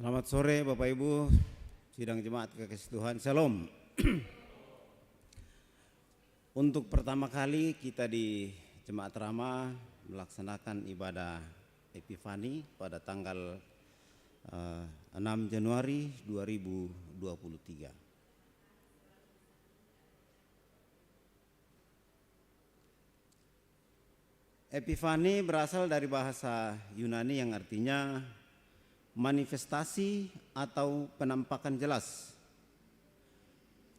Selamat sore Bapak Ibu, sidang jemaat kekasih Tuhan, Shalom. Untuk pertama kali kita di Jemaat Rama melaksanakan ibadah Epifani pada tanggal 6 Januari 2023. Epifani berasal dari bahasa Yunani yang artinya manifestasi atau penampakan jelas.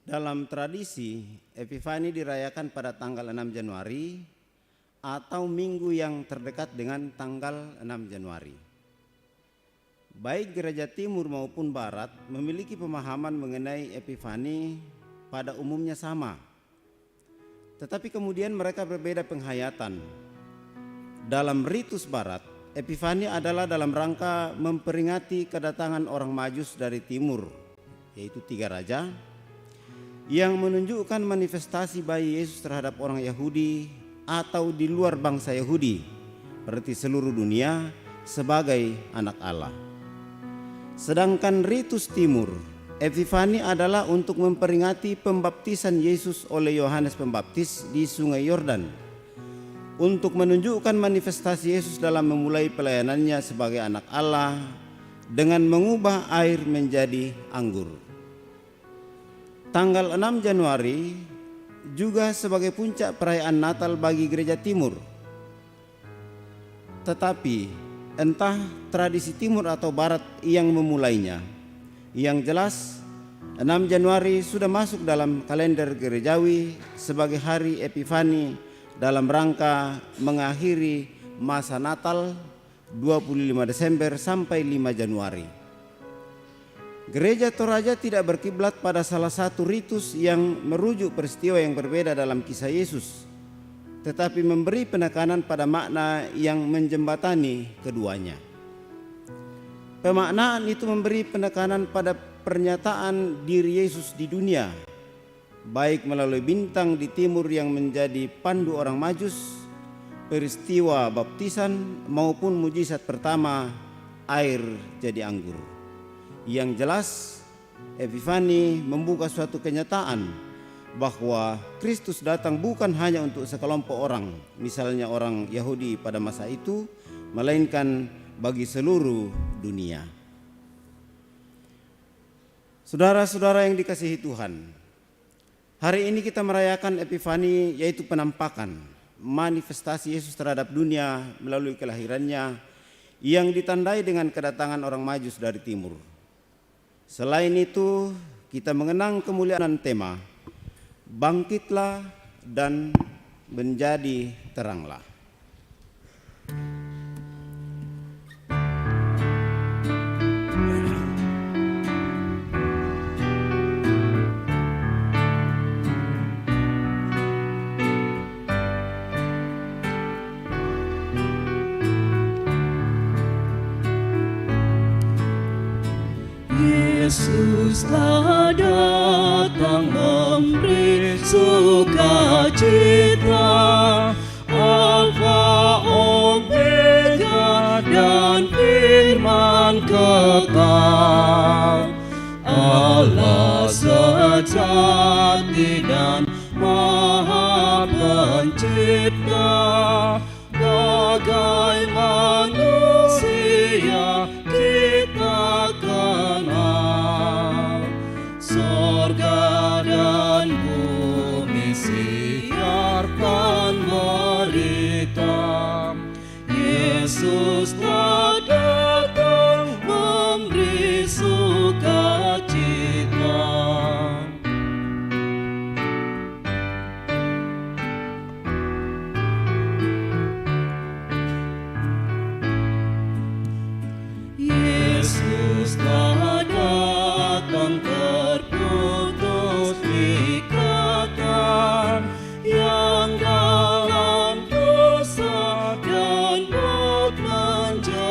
Dalam tradisi, Epifani dirayakan pada tanggal 6 Januari atau minggu yang terdekat dengan tanggal 6 Januari. Baik gereja timur maupun barat memiliki pemahaman mengenai Epifani pada umumnya sama. Tetapi kemudian mereka berbeda penghayatan. Dalam ritus barat, Epifani adalah dalam rangka memperingati kedatangan orang Majus dari timur, yaitu 3 raja, yang menunjukkan manifestasi bayi Yesus terhadap orang Yahudi atau di luar bangsa Yahudi, berarti seluruh dunia, sebagai anak Allah. Sedangkan ritus timur, Epifani adalah untuk memperingati pembaptisan Yesus oleh Yohanes Pembaptis di Sungai Yordan, untuk menunjukkan manifestasi Yesus dalam memulai pelayanannya sebagai anak Allah dengan mengubah air menjadi anggur. Tanggal 6 Januari juga sebagai puncak perayaan Natal bagi gereja timur. Tetapi entah tradisi timur atau barat yang memulainya, yang jelas 6 Januari sudah masuk dalam kalender gerejawi sebagai hari Epifani dalam rangka mengakhiri masa Natal 25 Desember sampai 5 Januari. Gereja Toraja tidak berkiblat pada salah satu ritus yang merujuk peristiwa yang berbeda dalam kisah Yesus, tetapi memberi penekanan pada makna yang menjembatani keduanya. Pemaknaan itu memberi penekanan pada pernyataan diri Yesus di dunia, baik melalui bintang di timur yang menjadi pandu orang Majus, peristiwa baptisan maupun mujizat pertama air jadi anggur. Yang jelas, Epifani membuka suatu kenyataan bahwa Kristus datang bukan hanya untuk sekelompok orang, misalnya orang Yahudi pada masa itu, melainkan bagi seluruh dunia. Saudara-saudara yang dikasihi Tuhan, hari ini kita merayakan Epifani, yaitu penampakan, manifestasi Yesus terhadap dunia melalui kelahirannya yang ditandai dengan kedatangan orang Majus dari timur. Selain itu, kita mengenang kemuliaan tema, bangkitlah dan menjadi teranglah. Yesus telah datang memberi sukacita, Alfa Omega dan firman kekal, Allah sejati dan Maha Pencipta, bagai manusia kita kenal. Sorga dan bumi siarkan berita, Yesus telah datang memberi sukacita. Yesus telah datang terputus ikatan yang dalam dosa dan maut menjadi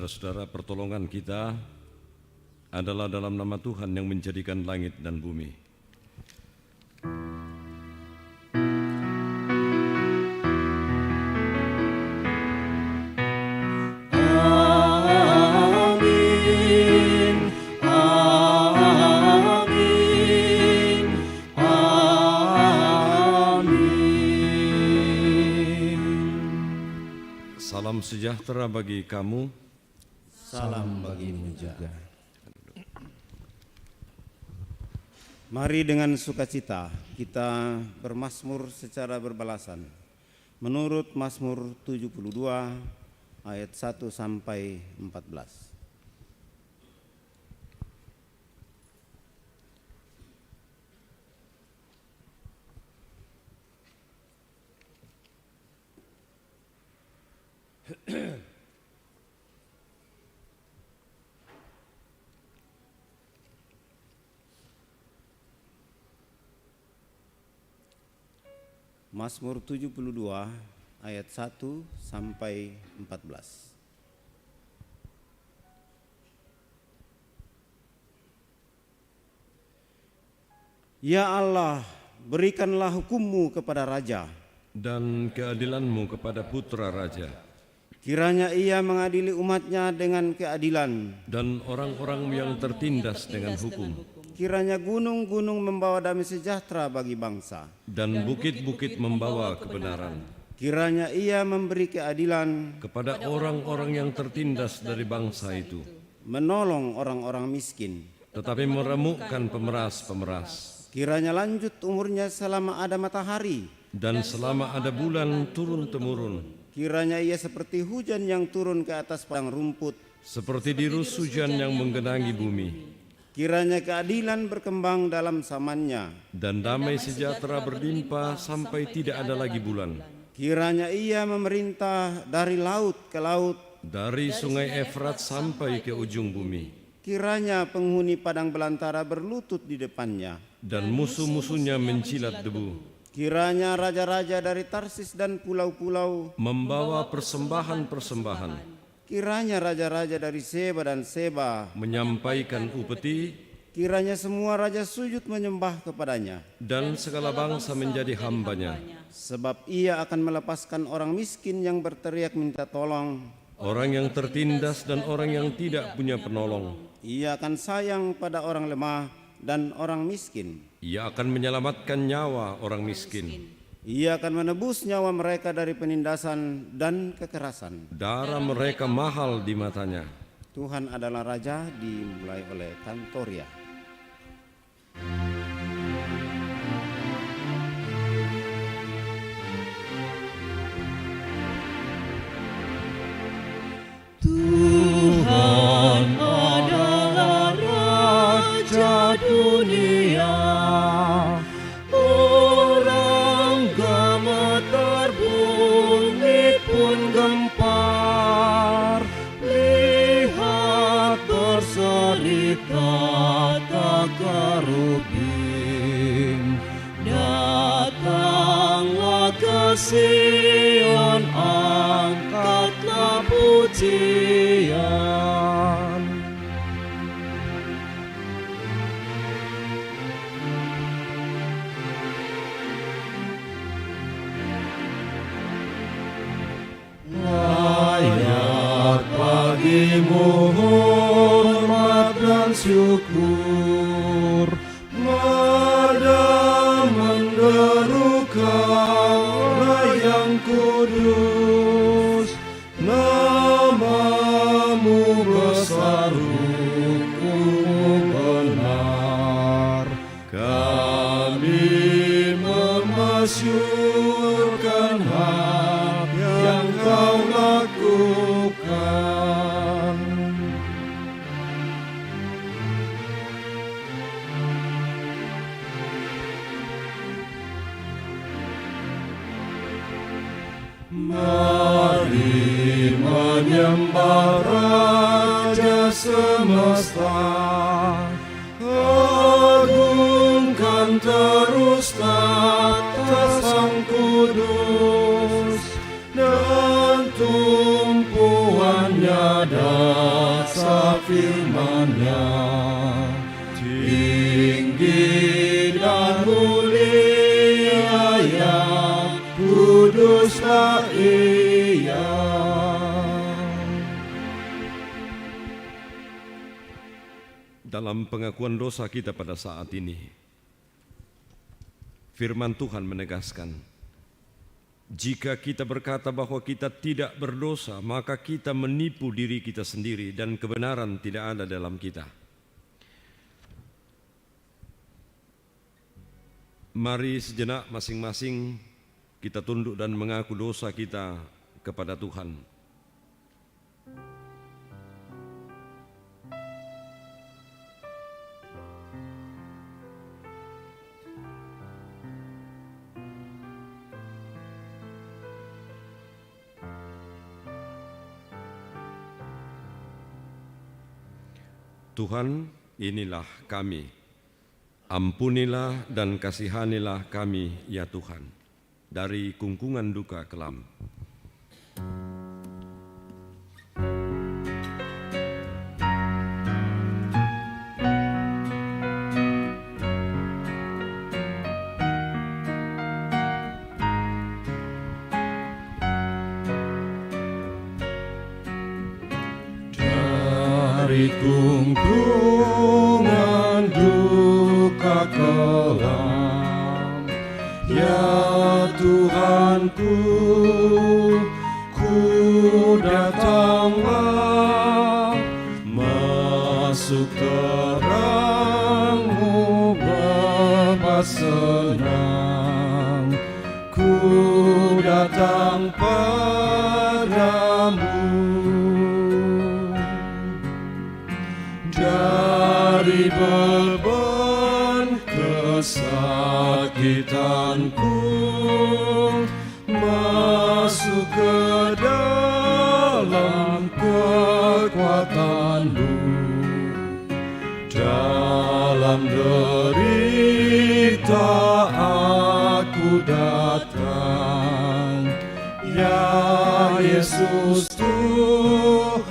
Saudara-saudara, pertolongan kita adalah dalam nama Tuhan yang menjadikan langit dan bumi. Amin, amin, amin. Salam sejahtera bagi kamu. Salam bagimu juga. Mari dengan sukacita kita bermazmur secara berbalasan. Menurut Mazmur 72 ayat 1 sampai 14. Mazmur 72 ayat 1 sampai 14. Ya Allah, berikanlah hukum-Mu kepada raja, Dan keadilan-Mu kepada putra raja, kiranya ia mengadili umat-Nya dengan keadilan. dan orang-orang yang tertindas dengan hukum, Kiranya gunung-gunung membawa damai sejahtera bagi bangsa. dan bukit-bukit membawa kebenaran. Kiranya ia memberi keadilan, Kepada orang-orang yang tertindas dari bangsa itu, menolong orang-orang miskin. tetapi meremukkan pemeras-pemeras. Kiranya lanjut umurnya selama ada matahari. Dan selama ada bulan turun-temurun, Kiranya ia seperti hujan yang turun ke atas padang rumput. seperti dirus hujan yang menggenangi bumi. Kiranya keadilan berkembang dalam zamannya. Dan damai sejahtera berlimpah sampai tidak ada lagi bulan. Kiranya ia memerintah dari laut ke laut. Dari sungai Efrat sampai ke ujung bumi. Kiranya penghuni padang belantara berlutut di depannya. Dan musuh-musuhnya mencilat debu. Kiranya raja-raja dari Tarsis dan pulau-pulau. Membawa persembahan-persembahan. Kiranya raja-raja dari Seba dan Seba. Menyampaikan upeti. Kiranya semua raja sujud menyembah kepadanya. Dan segala bangsa menjadi hambanya. Sebab ia akan melepaskan orang miskin yang berteriak minta tolong. Orang yang tertindas dan orang yang tidak punya penolong. Ia akan sayang pada orang lemah dan orang miskin. Ia akan menyelamatkan nyawa orang miskin. Ia akan menebus nyawa mereka dari penindasan dan kekerasan. Darah mereka mahal di matanya. Tuhan adalah Raja, dimulai oleh Kantoria. Tuhan adalah Raja dunia. Orang gemetar, bumi pun gempar. Lihat berseri tata kerubim. Datanglah ke Sion, angkatlah pujian. Layak bagimu hormat dan syukur. Nada menderu Kaulah yang kudus. Namamu besar, hukum-Mu benar. Kami memasyurkan hak yang Kau lakukan. Mari menyembah Raja semesta. Agungkan terus tata Sang Kudus, dan tumpuannya mulia yang kuduslah Ia. Dalam pengakuan dosa kita pada saat ini, firman Tuhan menegaskan, jika kita berkata bahwa kita tidak berdosa, maka kita menipu diri kita sendiri dan kebenaran tidak ada dalam kita. Mari sejenak masing-masing kita tunduk dan mengaku dosa kita kepada Tuhan. Tuhan, inilah kami. Ampunilah dan kasihanilah kami, ya Tuhan, dari kungkungan duka kelam. Dari kungkungan duka kelam, ya Tuhanku, ku datanglah, masuk terang-Mu bebas senang, ku datang padamu. Dari beban kesakitanku, masuk ke dalam kekuatan-Mu. Dalam derita aku datang, ya Yesus Tuhanku.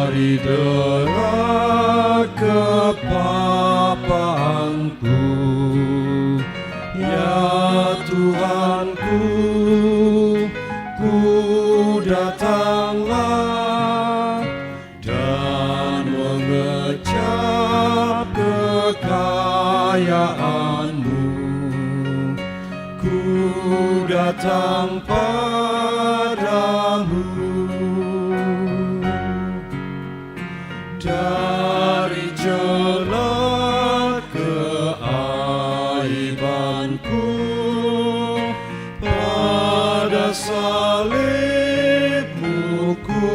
Dari dera kepapaanku, ya Tuhanku, ku datanglah dan mengecap kekayaan-Mu. Ku datang padamu. Dari jelat keaibanku, pada salib-Mu ku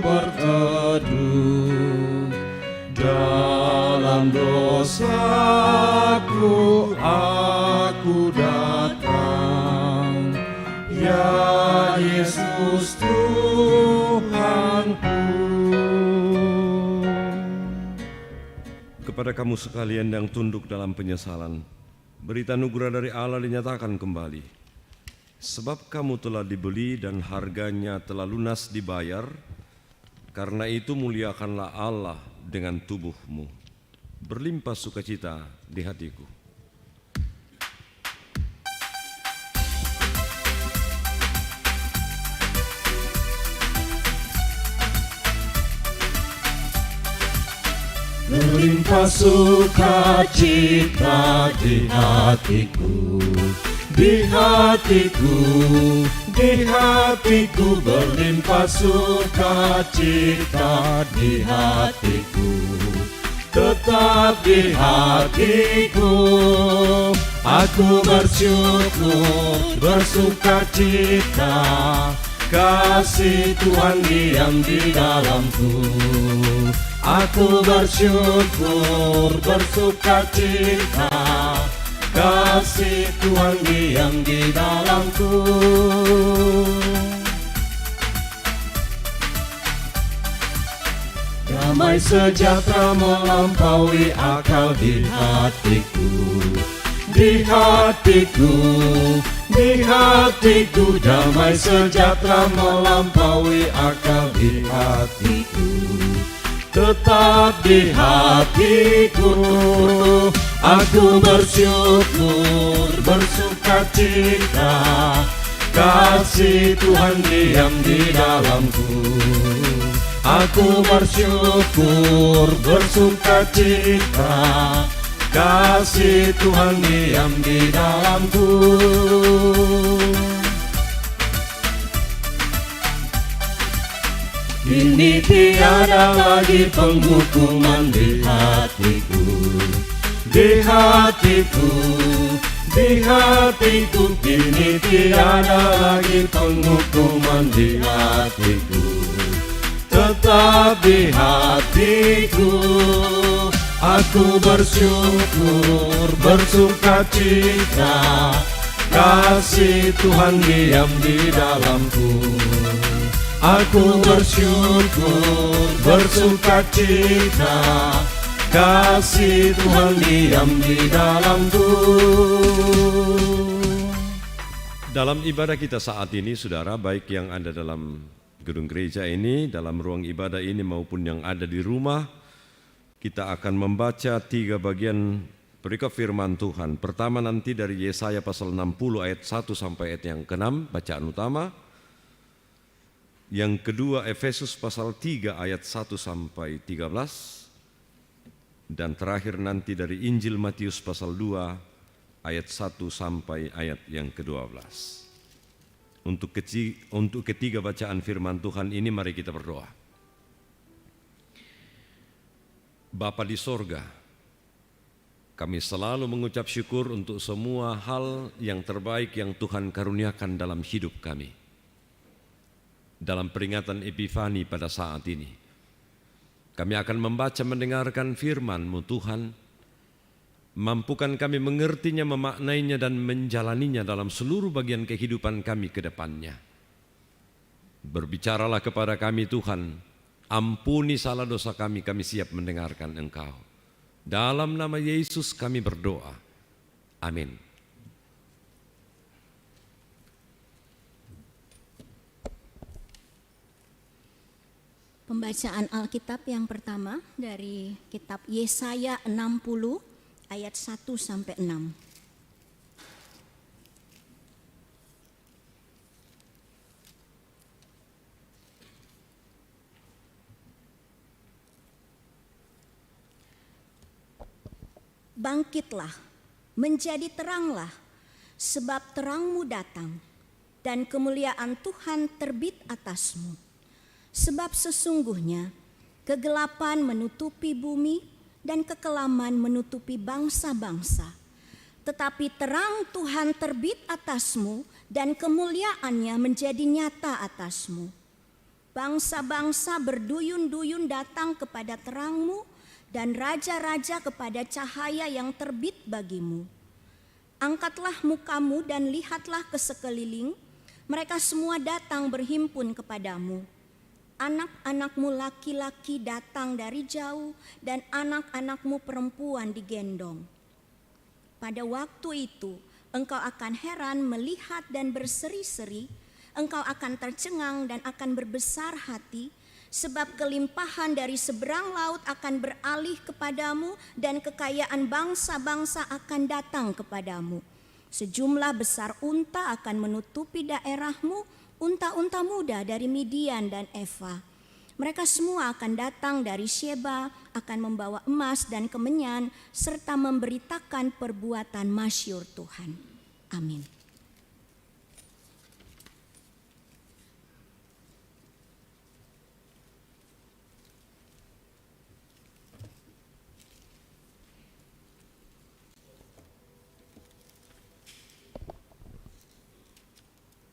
berteduh. Dalam dosaku aku datang, ya Yesus Tuhanku. Kepada kamu sekalian yang tunduk dalam penyesalan, berita anugerah dari Allah dinyatakan kembali. Sebab kamu telah dibeli dan harganya telah lunas dibayar, karena itu muliakanlah Allah dengan tubuhmu. Berlimpah sukacita di hatiku. Berlimpah sukacita di hatiku, di hatiku, di hatiku. Berlimpah sukacita di hatiku, tetap di hatiku. Aku bersyukur, bersukacita, kasih Tuhan diam di dalamku. Aku bersyukur, bersukacita, kasih Tuhan diam di dalamku. Damai sejahtera melampaui akal di hatiku, Di hatiku damai sejahtera melampaui akal di hatiku. Tetap di hatiku, aku bersyukur, bersukacita, kasih Tuhan diam di dalamku. Aku bersyukur, bersukacita, kasih Tuhan diam di dalamku. Kini tiada lagi penghukuman di hatiku, di hatiku, di hatiku. Kini tiada lagi penghukuman di hatiku. Tetap di hatiku, aku bersyukur, bersukacita, kasih Tuhan diam di dalamku. Aku bersyukur, bersukacita, kasih Tuhan diam di dalamku. Dalam ibadah kita saat ini, saudara, baik yang ada dalam gedung gereja ini, dalam ruang ibadah ini maupun yang ada di rumah, kita akan membaca 3 bagian perikop firman Tuhan. Pertama nanti dari Yesaya pasal 60 ayat 1 sampai ayat yang ke-6, bacaan utama. Yang kedua Efesus pasal 3 ayat 1 sampai 13. Dan terakhir nanti dari Injil Matius pasal 2 ayat 1 sampai ayat yang ke-12. Untuk ketiga bacaan firman Tuhan ini mari kita berdoa. Bapa di sorga, kami selalu mengucap syukur untuk semua hal yang terbaik yang Tuhan karuniakan dalam hidup kami. Dalam peringatan Epifani pada saat ini, kami akan membaca mendengarkan firman-Mu Tuhan. Mampukan kami mengertinya, memaknainya dan menjalaninya dalam seluruh bagian kehidupan kami ke depannya. Berbicaralah kepada kami Tuhan, ampuni salah dosa kami, kami siap mendengarkan Engkau. Dalam nama Yesus kami berdoa. Amin. Pembacaan Alkitab yang pertama dari kitab Yesaya 60 ayat 1 sampai 6. Bangkitlah, menjadi teranglah, sebab terangmu datang dan kemuliaan Tuhan terbit atasmu. Sebab sesungguhnya kegelapan menutupi bumi dan kekelaman menutupi bangsa-bangsa. Tetapi terang Tuhan terbit atasmu dan kemuliaannya menjadi nyata atasmu. Bangsa-bangsa berduyun-duyun datang kepada terangmu dan raja-raja kepada cahaya yang terbit bagimu. Angkatlah mukamu dan lihatlah ke sekeliling, mereka semua datang berhimpun kepadamu. Anak-anakmu laki-laki datang dari jauh dan anak-anakmu perempuan digendong. Pada waktu itu engkau akan heran melihat dan berseri-seri, engkau akan tercengang dan akan berbesar hati, sebab kelimpahan dari seberang laut akan beralih kepadamu dan kekayaan bangsa-bangsa akan datang kepadamu. Sejumlah besar unta akan menutupi daerahmu, unta-unta muda dari Midian dan Eva. Mereka semua akan datang dari Sheba, akan membawa emas dan kemenyan, serta memberitakan perbuatan masyhur Tuhan. Amin.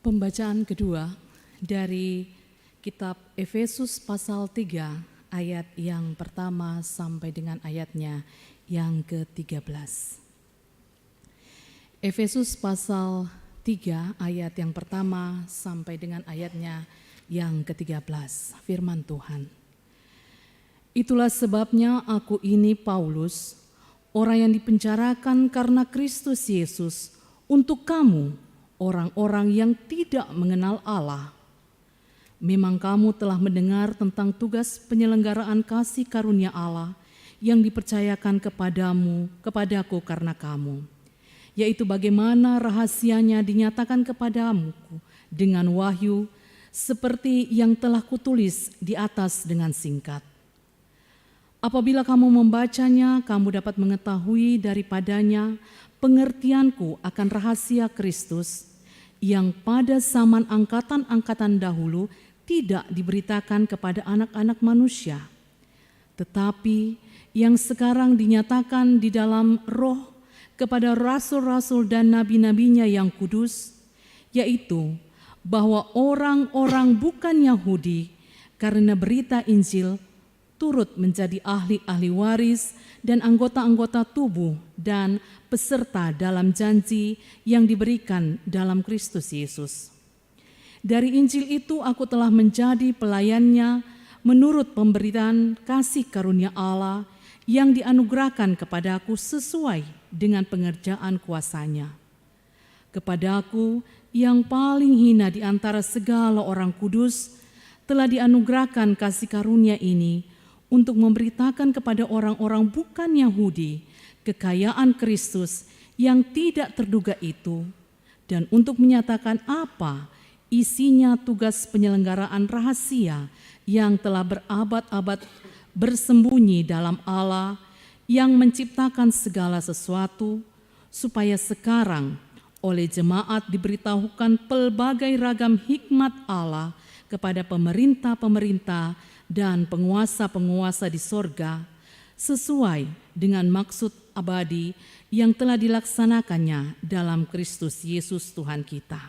Pembacaan kedua dari kitab Efesus pasal 3 ayat yang pertama sampai dengan ayatnya yang ke-13. Efesus pasal 3 ayat yang pertama sampai dengan ayatnya yang ke-13. Firman Tuhan. Itulah sebabnya aku ini Paulus, orang yang dipenjarakan karena Kristus Yesus untuk kamu, orang-orang yang tidak mengenal Allah. Memang kamu telah mendengar tentang tugas penyelenggaraan kasih karunia Allah yang dipercayakan kepadaku karena kamu, yaitu bagaimana rahasianya dinyatakan kepadamu dengan wahyu, seperti yang telah kutulis di atas dengan singkat. Apabila kamu membacanya, kamu dapat mengetahui daripadanya pengertianku akan rahasia Kristus yang pada zaman angkatan-angkatan dahulu tidak diberitakan kepada anak-anak manusia, tetapi yang sekarang dinyatakan di dalam Roh kepada rasul-rasul dan nabi-nabinya yang kudus, yaitu bahwa orang-orang bukan Yahudi karena berita Injil turut menjadi ahli-ahli waris dan anggota-anggota tubuh dan peserta dalam janji yang diberikan dalam Kristus Yesus. Dari Injil itu aku telah menjadi pelayannya menurut pemberitaan kasih karunia Allah yang dianugerahkan kepadaku sesuai dengan pengerjaan kuasanya. Kepadaku yang paling hina di antara segala orang kudus telah dianugerahkan kasih karunia ini untuk memberitakan kepada orang-orang bukan Yahudi kekayaan Kristus yang tidak terduga itu, dan untuk menyatakan apa isinya tugas penyelenggaraan rahasia yang telah berabad-abad bersembunyi dalam Allah yang menciptakan segala sesuatu, supaya sekarang oleh jemaat diberitahukan pelbagai ragam hikmat Allah kepada pemerintah-pemerintah dan penguasa-penguasa di sorga, sesuai dengan maksud abadi yang telah dilaksanakannya dalam Kristus Yesus Tuhan kita.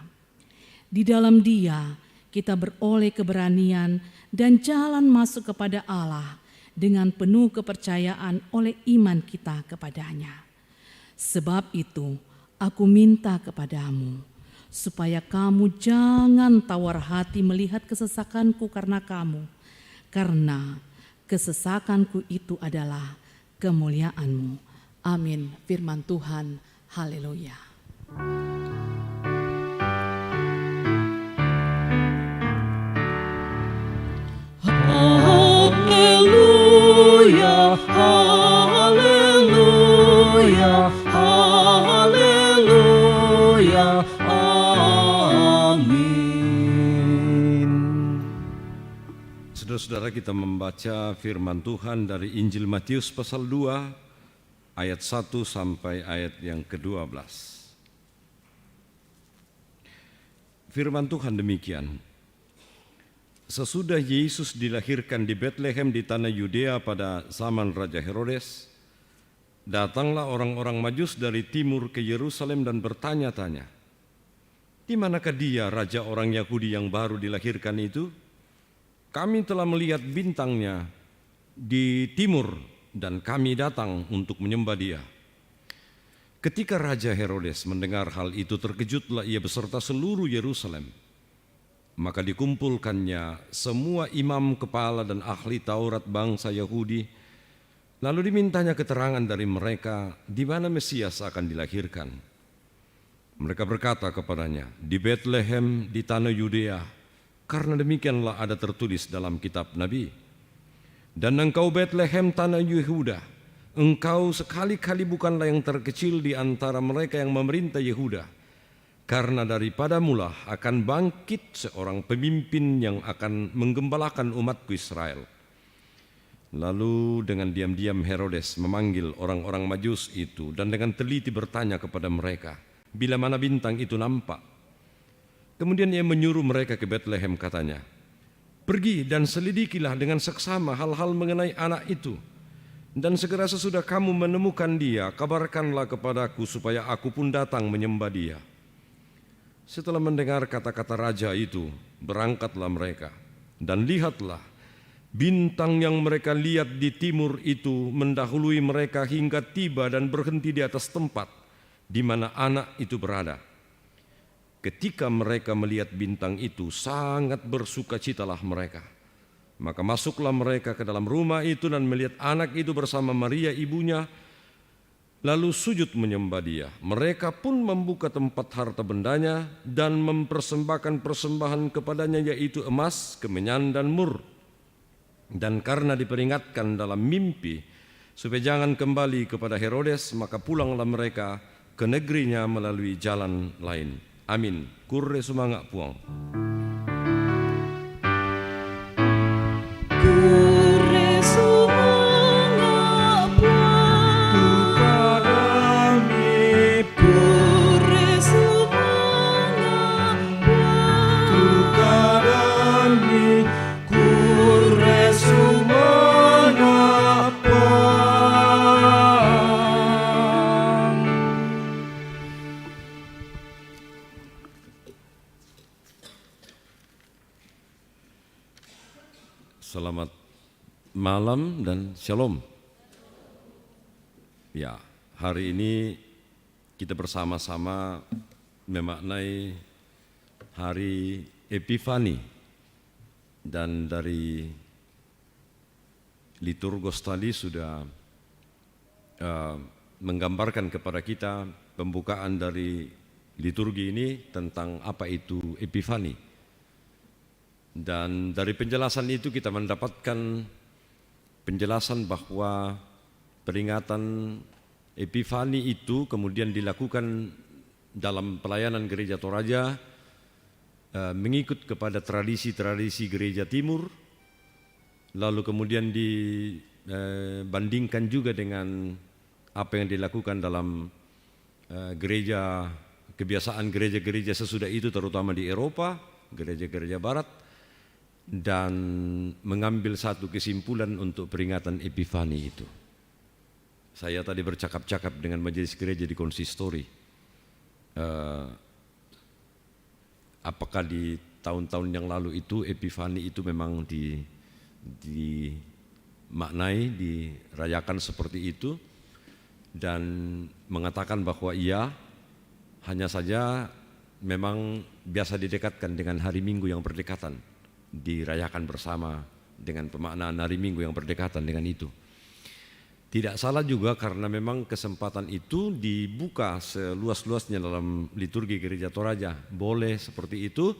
Di dalam Dia kita beroleh keberanian dan jalan masuk kepada Allah dengan penuh kepercayaan oleh iman kita kepadanya. Sebab itu aku minta kepadamu, supaya kamu jangan tawar hati melihat kesesakanku karena kamu, karena kesesakanku itu adalah kemuliaanmu. Amin. Firman Tuhan. Haleluya. Haleluya, haleluya, haleluya, amin. Saudara-saudara, kita membaca firman Tuhan dari Injil Matius pasal 2 ayat 1 sampai ayat yang ke-12. Firman Tuhan demikian. Sesudah Yesus dilahirkan di Betlehem di tanah Yudea pada zaman Raja Herodes, datanglah orang-orang Majus dari timur ke Yerusalem dan bertanya-tanya, "Di manakah dia, raja orang Yahudi yang baru dilahirkan itu? Kami telah melihat bintangnya di timur dan kami datang untuk menyembah dia." Ketika Raja Herodes mendengar hal itu, terkejutlah ia beserta seluruh Yerusalem. Maka dikumpulkannya semua imam kepala dan ahli Taurat bangsa Yahudi, lalu dimintanya keterangan dari mereka di mana Mesias akan dilahirkan. Mereka berkata kepadanya, "Di Betlehem di tanah Yudea, karena demikianlah ada tertulis dalam kitab Nabi. Dan engkau Betlehem tanah Yehuda, engkau sekali-kali bukanlah yang terkecil di antara mereka yang memerintah Yehuda, karena daripadamulah akan bangkit seorang pemimpin yang akan menggembalakan umatku Israel." Lalu dengan diam-diam Herodes memanggil orang-orang Majus itu dan dengan teliti bertanya kepada mereka, bila mana bintang itu nampak. Kemudian ia menyuruh mereka ke Betlehem, katanya, "Pergi dan selidikilah dengan seksama hal-hal mengenai anak itu. Dan segera sesudah kamu menemukan dia, kabarkanlah kepadaku supaya aku pun datang menyembah dia." Setelah mendengar kata-kata raja itu, berangkatlah mereka, dan lihatlah, bintang yang mereka lihat di timur itu mendahului mereka hingga tiba dan berhenti di atas tempat di mana anak itu berada. Ketika mereka melihat bintang itu, sangat bersukacitalah mereka. Maka masuklah mereka ke dalam rumah itu dan melihat anak itu bersama Maria ibunya, lalu sujud menyembah Dia. Mereka pun membuka tempat harta bendanya dan mempersembahkan persembahan kepadanya, yaitu emas, kemenyan, dan mur. Dan karena diperingatkan dalam mimpi supaya jangan kembali kepada Herodes, maka pulanglah mereka ke negerinya melalui jalan lain. Amin. Kurre sumangak puang. Selamat malam dan shalom. Ya, hari ini kita bersama-sama memaknai hari Epifani, dan dari liturgos tadi sudah menggambarkan kepada kita pembukaan dari liturgi ini tentang apa itu Epifani. Dan dari penjelasan itu kita mendapatkan penjelasan bahwa peringatan Epifani itu kemudian dilakukan dalam pelayanan Gereja Toraja mengikut kepada tradisi-tradisi Gereja Timur, lalu kemudian dibandingkan juga dengan apa yang dilakukan dalam gereja, kebiasaan gereja-gereja sesudah itu, terutama di Eropa, gereja-gereja Barat, dan mengambil satu kesimpulan untuk peringatan Epifani itu. Saya tadi bercakap-cakap dengan majelis gereja di konsistori. Apakah di tahun-tahun yang lalu itu Epifani itu memang dimaknai, dirayakan seperti itu, dan mengatakan bahwa iya, hanya saja memang biasa didekatkan dengan hari Minggu yang berdekatan, dirayakan bersama dengan pemaknaan hari Minggu yang berdekatan dengan itu. Tidak salah juga karena memang kesempatan itu dibuka seluas-luasnya dalam liturgi Gereja Toraja. Boleh seperti itu,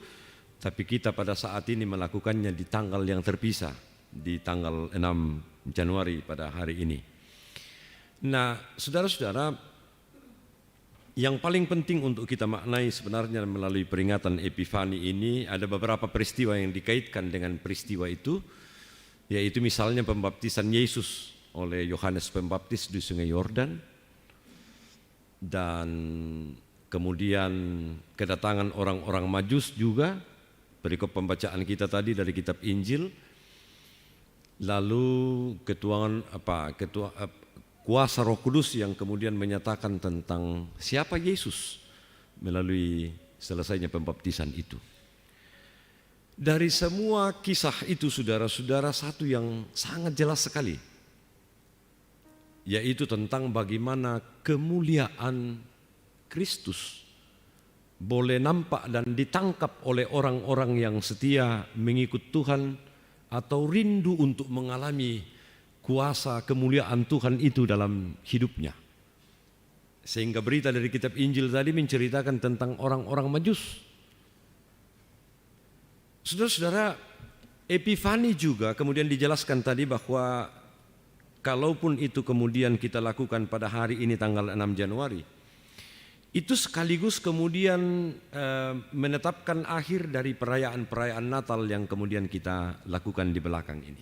tapi kita pada saat ini melakukannya di tanggal yang terpisah, di tanggal 6 Januari pada hari ini. Nah, saudara-saudara, yang paling penting untuk kita maknai sebenarnya melalui peringatan Epifani ini ada beberapa peristiwa yang dikaitkan dengan peristiwa itu, yaitu misalnya pembaptisan Yesus oleh Yohanes Pembaptis di Sungai Yordan, dan kemudian kedatangan orang-orang Majus juga, perikop pembacaan kita tadi dari kitab Injil, lalu kuasa Roh Kudus yang kemudian menyatakan tentang siapa Yesus melalui selesainya pembaptisan itu. Dari semua kisah itu, saudara-saudara, satu yang sangat jelas sekali, yaitu tentang bagaimana kemuliaan Kristus boleh nampak dan ditangkap oleh orang-orang yang setia mengikut Tuhan atau rindu untuk mengalami kuasa kemuliaan Tuhan itu dalam hidupnya. Sehingga berita dari kitab Injil tadi menceritakan tentang orang-orang Majus. Saudara-saudara, Epifani juga kemudian dijelaskan tadi bahwa kalaupun itu kemudian kita lakukan pada hari ini tanggal 6 Januari, itu sekaligus kemudian menetapkan akhir dari perayaan-perayaan Natal yang kemudian kita lakukan di belakang ini.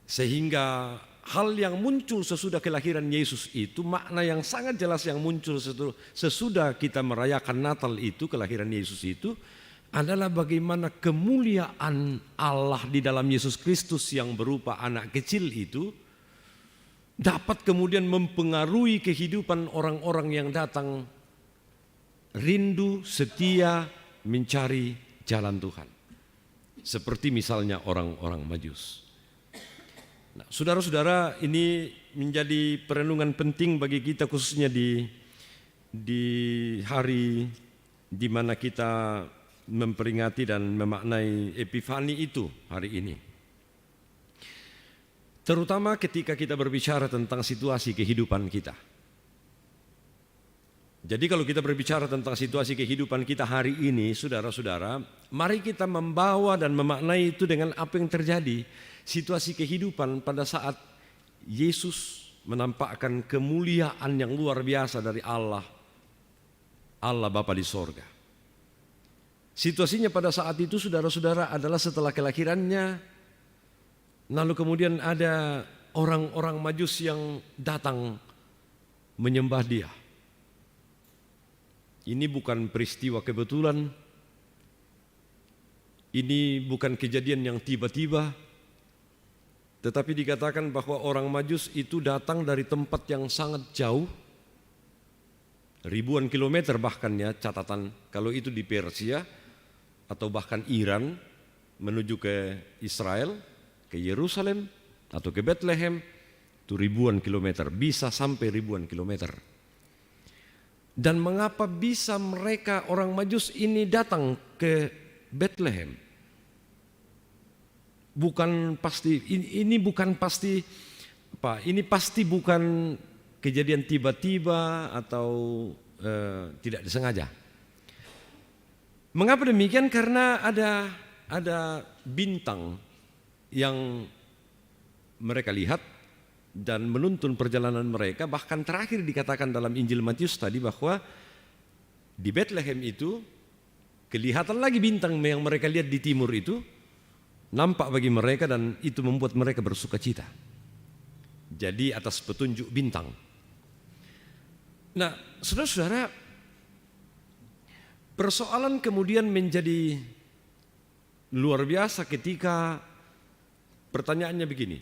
Sehingga hal yang muncul sesudah kelahiran Yesus itu, makna yang sangat jelas yang muncul sesudah kita merayakan Natal itu, kelahiran Yesus itu, adalah bagaimana kemuliaan Allah di dalam Yesus Kristus yang berupa anak kecil itu dapat kemudian mempengaruhi kehidupan orang-orang yang datang rindu, setia, mencari jalan Tuhan. Seperti misalnya orang-orang Majus. Nah, saudara-saudara, ini menjadi perenungan penting bagi kita, khususnya di hari di mana kita memperingati dan memaknai Epifani itu hari ini. terutama ketika kita berbicara tentang situasi kehidupan kita. Jadi kalau kita berbicara tentang situasi kehidupan kita hari ini, saudara-saudara, mari kita membawa dan memaknai itu dengan apa yang terjadi. Situasi kehidupan pada saat Yesus menampakkan kemuliaan yang luar biasa dari Allah Bapa di sorga. Situasinya pada saat itu, saudara-saudara, adalah setelah kelahirannya, lalu kemudian ada orang-orang Majus yang datang menyembah Dia. Ini bukan peristiwa kebetulan, ini bukan kejadian yang tiba-tiba, tetapi dikatakan bahwa orang Majus itu datang dari tempat yang sangat jauh, ribuan kilometer bahkan ya catatan, kalau itu di Persia atau bahkan Iran menuju ke Israel, ke Yerusalem atau ke Bethlehem, itu ribuan kilometer, bisa sampai ribuan kilometer. Dan mengapa bisa mereka orang Majus ini datang ke Bethlehem? Bukan pasti, ini bukan pasti apa? Ini pasti bukan kejadian tiba-tiba atau tidak disengaja. Mengapa demikian? Karena ada bintang yang mereka lihat dan menuntun perjalanan mereka. Bahkan terakhir dikatakan dalam Injil Matius tadi bahwa di Bethlehem itu kelihatan lagi bintang yang mereka lihat di timur itu, nampak bagi mereka dan itu membuat mereka bersuka cita. Jadi atas petunjuk bintang. Nah, saudara-saudara, persoalan kemudian menjadi luar biasa ketika pertanyaannya begini.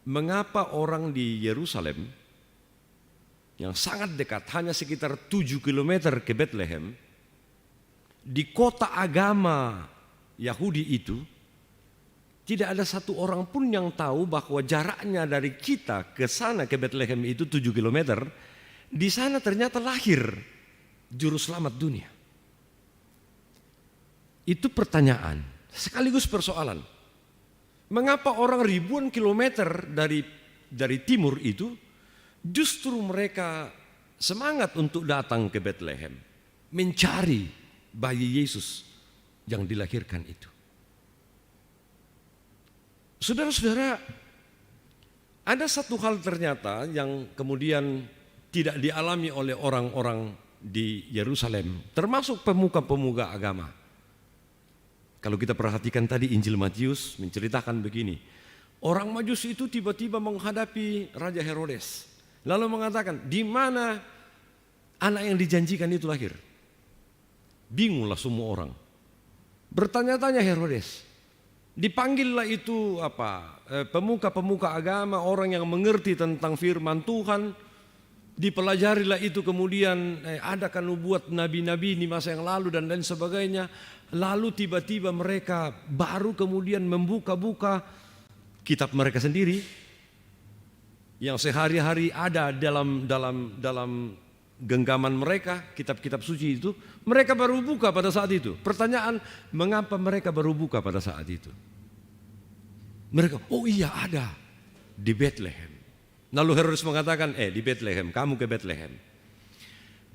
Mengapa orang di Yerusalem yang sangat dekat, hanya sekitar 7 km ke Bethlehem, di kota agama Yahudi itu, tidak ada satu orang pun yang tahu bahwa jaraknya dari kita ke sana ke Bethlehem itu 7 km. Di sana ternyata lahir juru selamat dunia. Itu pertanyaan sekaligus persoalan. Mengapa orang ribuan kilometer dari timur itu justru mereka semangat untuk datang ke Bethlehem, mencari bayi Yesus yang dilahirkan itu. Saudara-saudara, ada satu hal ternyata yang kemudian tidak dialami oleh orang-orang di Yerusalem, termasuk pemuka-pemuka agama. Kalau kita perhatikan tadi Injil Matius menceritakan begini. Orang Majus itu tiba-tiba menghadapi Raja Herodes. Lalu mengatakan, di mana anak yang dijanjikan itu lahir? Bingunglah semua orang. Bertanya-tanya Herodes. Dipanggillah itu pemuka-pemuka agama, orang yang mengerti tentang firman Tuhan. Dipelajarilah itu kemudian adakan nubuat nabi-nabi di masa yang lalu dan lain sebagainya. Lalu tiba-tiba mereka baru kemudian membuka-buka kitab mereka sendiri yang sehari-hari ada dalam genggaman mereka, kitab-kitab suci itu. Mereka baru buka pada saat itu. Pertanyaan, mengapa mereka baru buka pada saat itu? Mereka, oh iya ada di Bethlehem. Lalu Herodes mengatakan, di Bethlehem, kamu ke Bethlehem.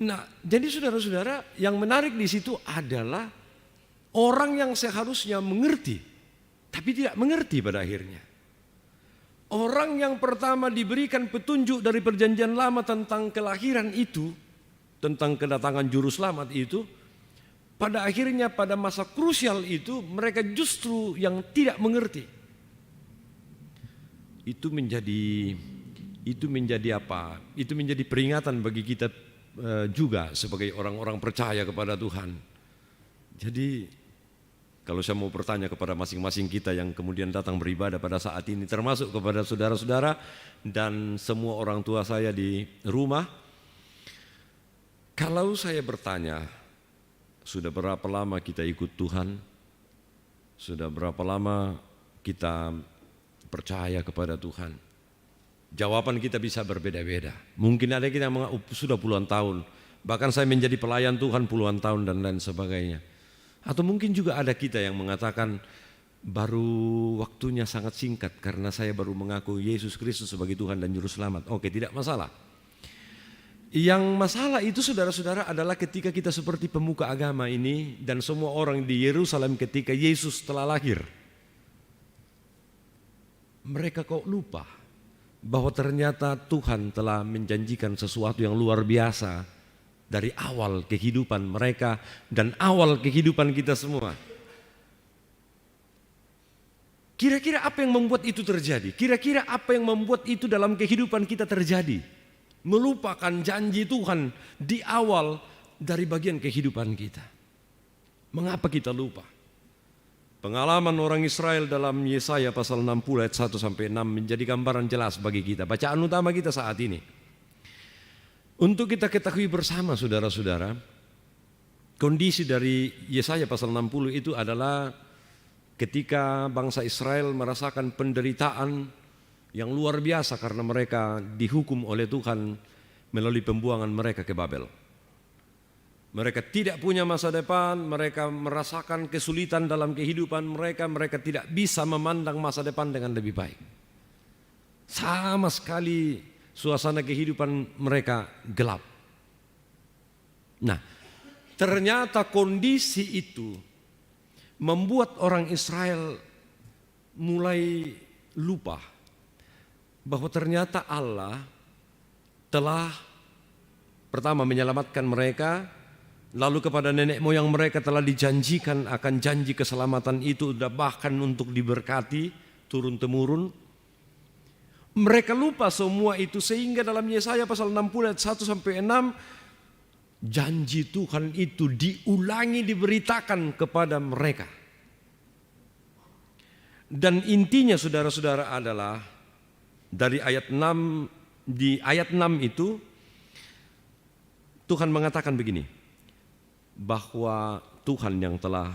Nah, jadi saudara-saudara, yang menarik di situ adalah orang yang seharusnya mengerti, tapi tidak mengerti pada akhirnya. Orang yang pertama diberikan petunjuk dari perjanjian lama tentang kelahiran itu, tentang kedatangan juru selamat itu, pada akhirnya pada masa krusial itu mereka justru yang tidak mengerti. Itu menjadi apa? Itu menjadi peringatan bagi kita juga sebagai orang-orang percaya kepada Tuhan. Jadi kalau saya mau bertanya kepada masing-masing kita yang kemudian datang beribadah pada saat ini, termasuk kepada saudara-saudara dan semua orang tua saya di rumah, kalau saya bertanya, sudah berapa lama kita ikut Tuhan? Sudah berapa lama kita percaya kepada Tuhan? Jawaban kita bisa berbeda-beda. Mungkin ada kita yang sudah puluhan tahun, bahkan saya menjadi pelayan Tuhan puluhan tahun dan lain sebagainya. Atau mungkin juga ada kita yang mengatakan baru waktunya sangat singkat karena saya baru mengaku Yesus Kristus sebagai Tuhan dan Juru Selamat. Oke, tidak masalah. Yang masalah itu saudara-saudara adalah ketika kita seperti pemuka agama ini dan semua orang di Yerusalem ketika Yesus telah lahir. Mereka kok lupa bahwa ternyata Tuhan telah menjanjikan sesuatu yang luar biasa dari awal kehidupan mereka dan awal kehidupan kita semua. Kira-kira apa yang membuat itu terjadi? Kira-kira apa yang membuat itu dalam kehidupan kita terjadi? Melupakan janji Tuhan di awal dari bagian kehidupan kita. Mengapa kita lupa? Pengalaman orang Israel dalam Yesaya pasal 60 ayat 1 sampai 6 menjadi gambaran jelas bagi kita. Bacaan utama kita saat ini. Untuk kita ketahui bersama saudara-saudara, kondisi dari Yesaya pasal 60 itu adalah ketika bangsa Israel merasakan penderitaan yang luar biasa karena mereka dihukum oleh Tuhan melalui pembuangan mereka ke Babel. Mereka tidak punya masa depan, mereka merasakan kesulitan dalam kehidupan mereka, mereka tidak bisa memandang masa depan dengan lebih baik. Sama sekali suasana kehidupan mereka gelap. Nah, ternyata kondisi itu membuat orang Israel mulai lupa bahwa ternyata Allah telah pertama menyelamatkan mereka, lalu kepada nenek moyang mereka telah dijanjikan akan janji keselamatan itu bahkan untuk diberkati turun-temurun. Mereka lupa semua itu sehingga dalam Yesaya pasal 60 ayat 1 sampai 6 janji Tuhan itu diulangi diberitakan kepada mereka. Dan intinya saudara-saudara adalah dari ayat 6, di ayat 6 itu Tuhan mengatakan begini, bahwa Tuhan yang telah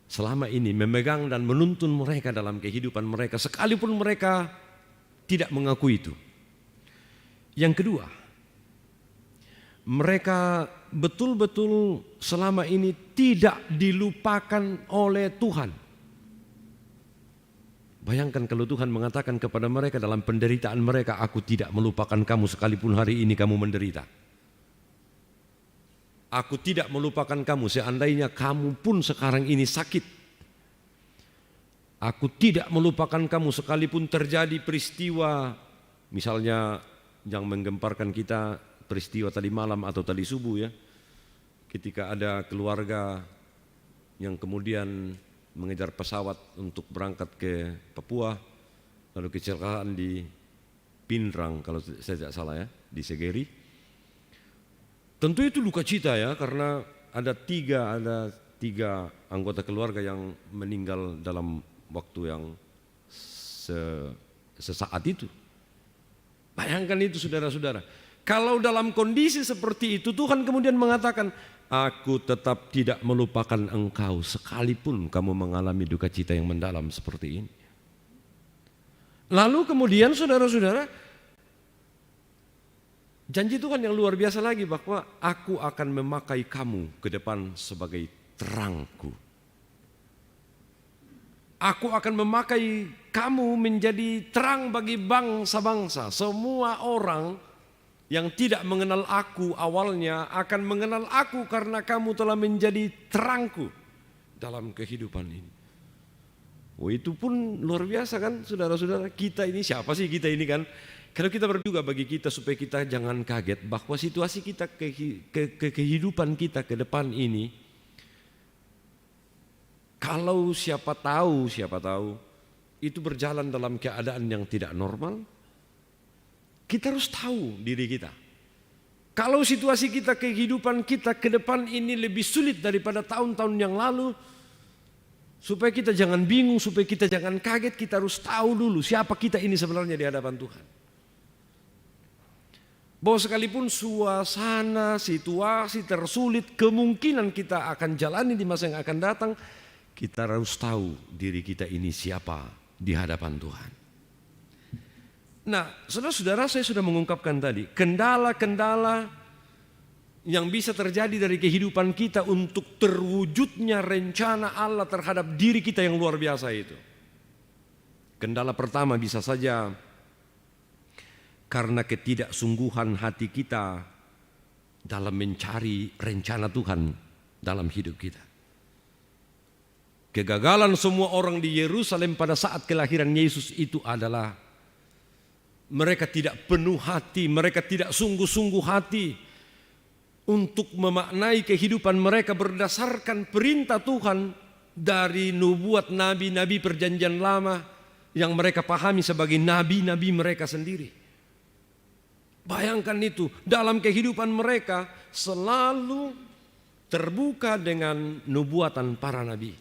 selama ini memegang dan menuntun mereka dalam kehidupan mereka sekalipun mereka tidak mengakui itu. Yang kedua, mereka betul-betul selama ini tidak dilupakan oleh Tuhan. Bayangkan kalau Tuhan mengatakan kepada mereka dalam penderitaan mereka, aku tidak melupakan kamu sekalipun hari ini kamu menderita. Aku tidak melupakan kamu seandainya kamu pun sekarang ini sakit. Aku tidak melupakan kamu sekalipun terjadi peristiwa misalnya yang menggemparkan kita peristiwa tadi malam atau tadi subuh ya. Ketika ada keluarga yang kemudian mengejar pesawat untuk berangkat ke Papua, lalu kecelakaan di Pindrang kalau saya tidak salah ya, di Segeri. Tentu itu duka cita ya, karena ada tiga anggota keluarga yang meninggal dalam waktu yang sesaat itu. Bayangkan itu saudara-saudara. Kalau dalam kondisi seperti itu Tuhan kemudian mengatakan, aku tetap tidak melupakan engkau sekalipun kamu mengalami duka cita yang mendalam seperti ini. Lalu kemudian saudara-saudara, janji Tuhan yang luar biasa lagi bahwa aku akan memakai kamu ke depan sebagai terangku. Aku akan memakai kamu menjadi terang bagi bangsa-bangsa. Semua orang yang tidak mengenal aku awalnya akan mengenal aku karena kamu telah menjadi terangku dalam kehidupan ini. Oh, itu pun luar biasa kan saudara-saudara. Kita ini siapa sih kita ini kan? Kalau kita berdoa bagi kita supaya kita jangan kaget bahwa situasi kita kehidupan kita ke depan ini, kalau siapa tahu itu berjalan dalam keadaan yang tidak normal, kita harus tahu diri kita. Kalau situasi kita, kehidupan kita ke depan ini lebih sulit daripada tahun-tahun yang lalu, supaya kita jangan bingung, supaya kita jangan kaget, kita harus tahu dulu siapa kita ini sebenarnya di hadapan Tuhan. Bahwa sekalipun suasana, situasi tersulit, kemungkinan kita akan jalani di masa yang akan datang, kita harus tahu diri kita ini siapa di hadapan Tuhan. Nah, saudara-saudara, saya sudah mengungkapkan tadi kendala-kendala yang bisa terjadi dari kehidupan kita untuk terwujudnya rencana Allah terhadap diri kita yang luar biasa itu. Kendala pertama bisa saja karena ketidaksungguhan hati kita dalam mencari rencana Tuhan dalam hidup kita. Kegagalan semua orang di Yerusalem pada saat kelahiran Yesus itu adalah mereka tidak penuh hati, mereka tidak sungguh-sungguh hati untuk memaknai kehidupan mereka berdasarkan perintah Tuhan dari nubuat nabi-nabi perjanjian lama yang mereka pahami sebagai nabi-nabi mereka sendiri. Bayangkan itu, dalam kehidupan mereka selalu terbuka dengan nubuatan para nabi.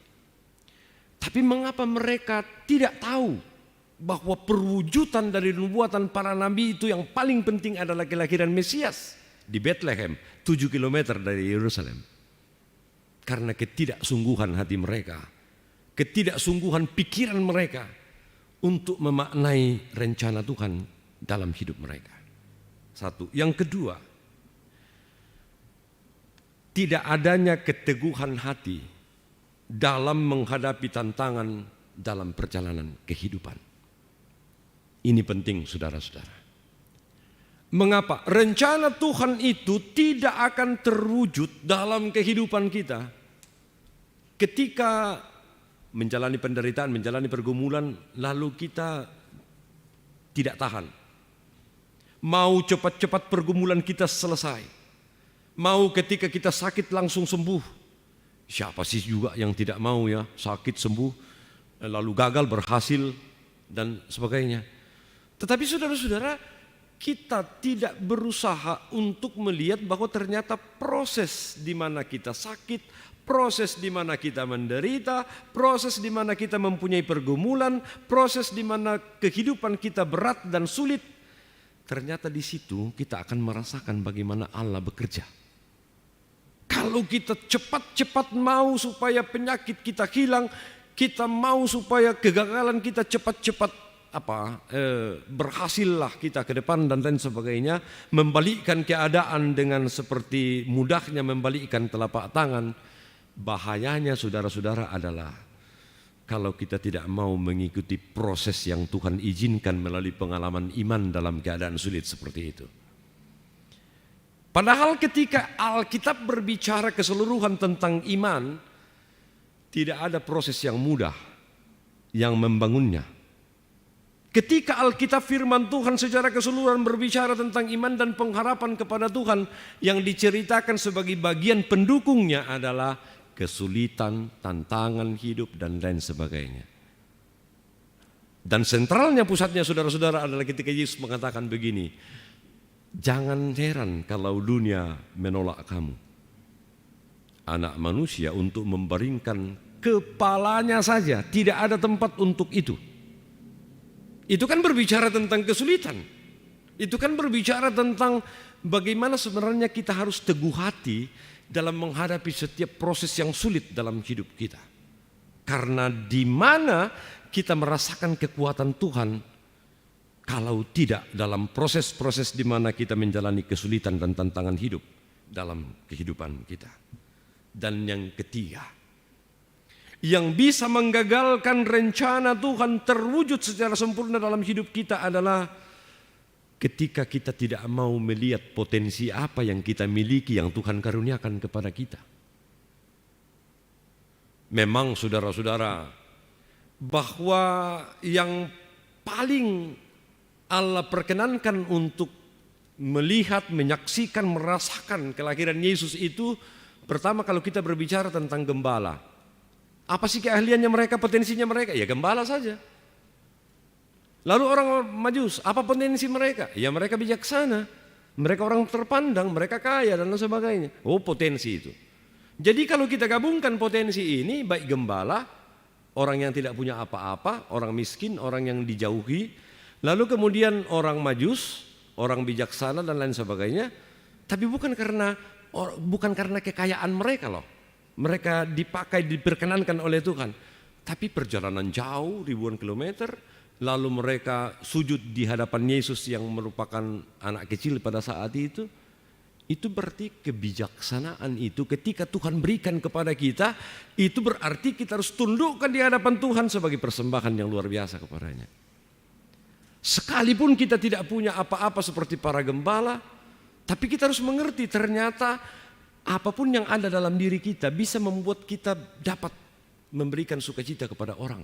Tapi mengapa mereka tidak tahu bahwa perwujudan dari nubuatan para nabi itu yang paling penting adalah kelahiran Mesias di Bethlehem, 7 km dari Yerusalem? Karena ketidaksungguhan hati mereka, ketidaksungguhan pikiran mereka untuk memaknai rencana Tuhan dalam hidup mereka. Satu. Yang kedua, tidak adanya keteguhan hati dalam menghadapi tantangan dalam perjalanan kehidupan. Ini penting, saudara-saudara. Mengapa? Rencana Tuhan itu tidak akan terwujud dalam kehidupan kita ketika menjalani penderitaan, menjalani pergumulan, lalu kita tidak tahan. Mau cepat-cepat pergumulan kita selesai. Mau ketika kita sakit langsung sembuh. Siapa sih juga yang tidak mau ya sakit sembuh, lalu gagal berhasil dan sebagainya. Tetapi saudara-saudara, kita tidak berusaha untuk melihat bahwa ternyata proses di mana kita sakit, proses di mana kita menderita, proses di mana kita mempunyai pergumulan, proses di mana kehidupan kita berat dan sulit, ternyata di situ kita akan merasakan bagaimana Allah bekerja. Kalau kita cepat-cepat mau supaya penyakit kita hilang, kita mau supaya kegagalan kita cepat-cepat berhasillah kita ke depan dan lain sebagainya, membalikkan keadaan dengan seperti mudahnya membalikkan telapak tangan. Bahayanya saudara-saudara adalah kalau kita tidak mau mengikuti proses yang Tuhan izinkan melalui pengalaman iman dalam keadaan sulit seperti itu. Padahal ketika Alkitab berbicara keseluruhan tentang iman, tidak ada proses yang mudah yang membangunnya. Ketika Alkitab firman Tuhan secara keseluruhan berbicara tentang iman dan pengharapan kepada Tuhan, yang diceritakan sebagai bagian pendukungnya adalah kesulitan, tantangan hidup dan lain sebagainya. Dan sentralnya, pusatnya saudara-saudara adalah ketika Yesus mengatakan begini, jangan heran kalau dunia menolak kamu. Anak manusia untuk membaringkan kepalanya saja tidak ada tempat untuk itu. Itu kan berbicara tentang kesulitan. Itu kan berbicara tentang bagaimana sebenarnya kita harus teguh hati dalam menghadapi setiap proses yang sulit dalam hidup kita. Karena di mana kita merasakan kekuatan Tuhan kalau tidak dalam proses-proses di mana kita menjalani kesulitan dan tantangan hidup dalam kehidupan kita. Dan yang ketiga, yang bisa menggagalkan rencana Tuhan terwujud secara sempurna dalam hidup kita adalah ketika kita tidak mau melihat potensi apa yang kita miliki yang Tuhan karuniakan kepada kita. Memang saudara-saudara, bahwa yang paling Allah perkenankan untuk melihat, menyaksikan, merasakan kelahiran Yesus itu, pertama kalau kita berbicara tentang gembala. Apa sih keahliannya mereka, potensinya mereka? Ya gembala saja. Lalu orang Majus, apa potensi mereka? Ya mereka bijaksana, mereka orang terpandang, mereka kaya dan lain sebagainya. Oh, potensi itu. Jadi kalau kita gabungkan potensi ini, baik gembala, orang yang tidak punya apa-apa, orang miskin, orang yang dijauhi, lalu kemudian orang Majus, orang bijaksana dan lain sebagainya, tapi bukan karena kekayaan mereka loh. Mereka dipakai, diperkenankan oleh Tuhan. Tapi perjalanan jauh, ribuan kilometer, lalu mereka sujud di hadapan Yesus yang merupakan anak kecil pada saat itu Itu berarti kebijaksanaan itu ketika Tuhan berikan kepada kita, itu berarti kita harus tundukkan di hadapan Tuhan sebagai persembahan yang luar biasa kepadanya. Sekalipun kita tidak punya apa-apa seperti para gembala, tapi kita harus mengerti ternyata apapun yang ada dalam diri kita bisa membuat kita dapat memberikan sukacita kepada orang.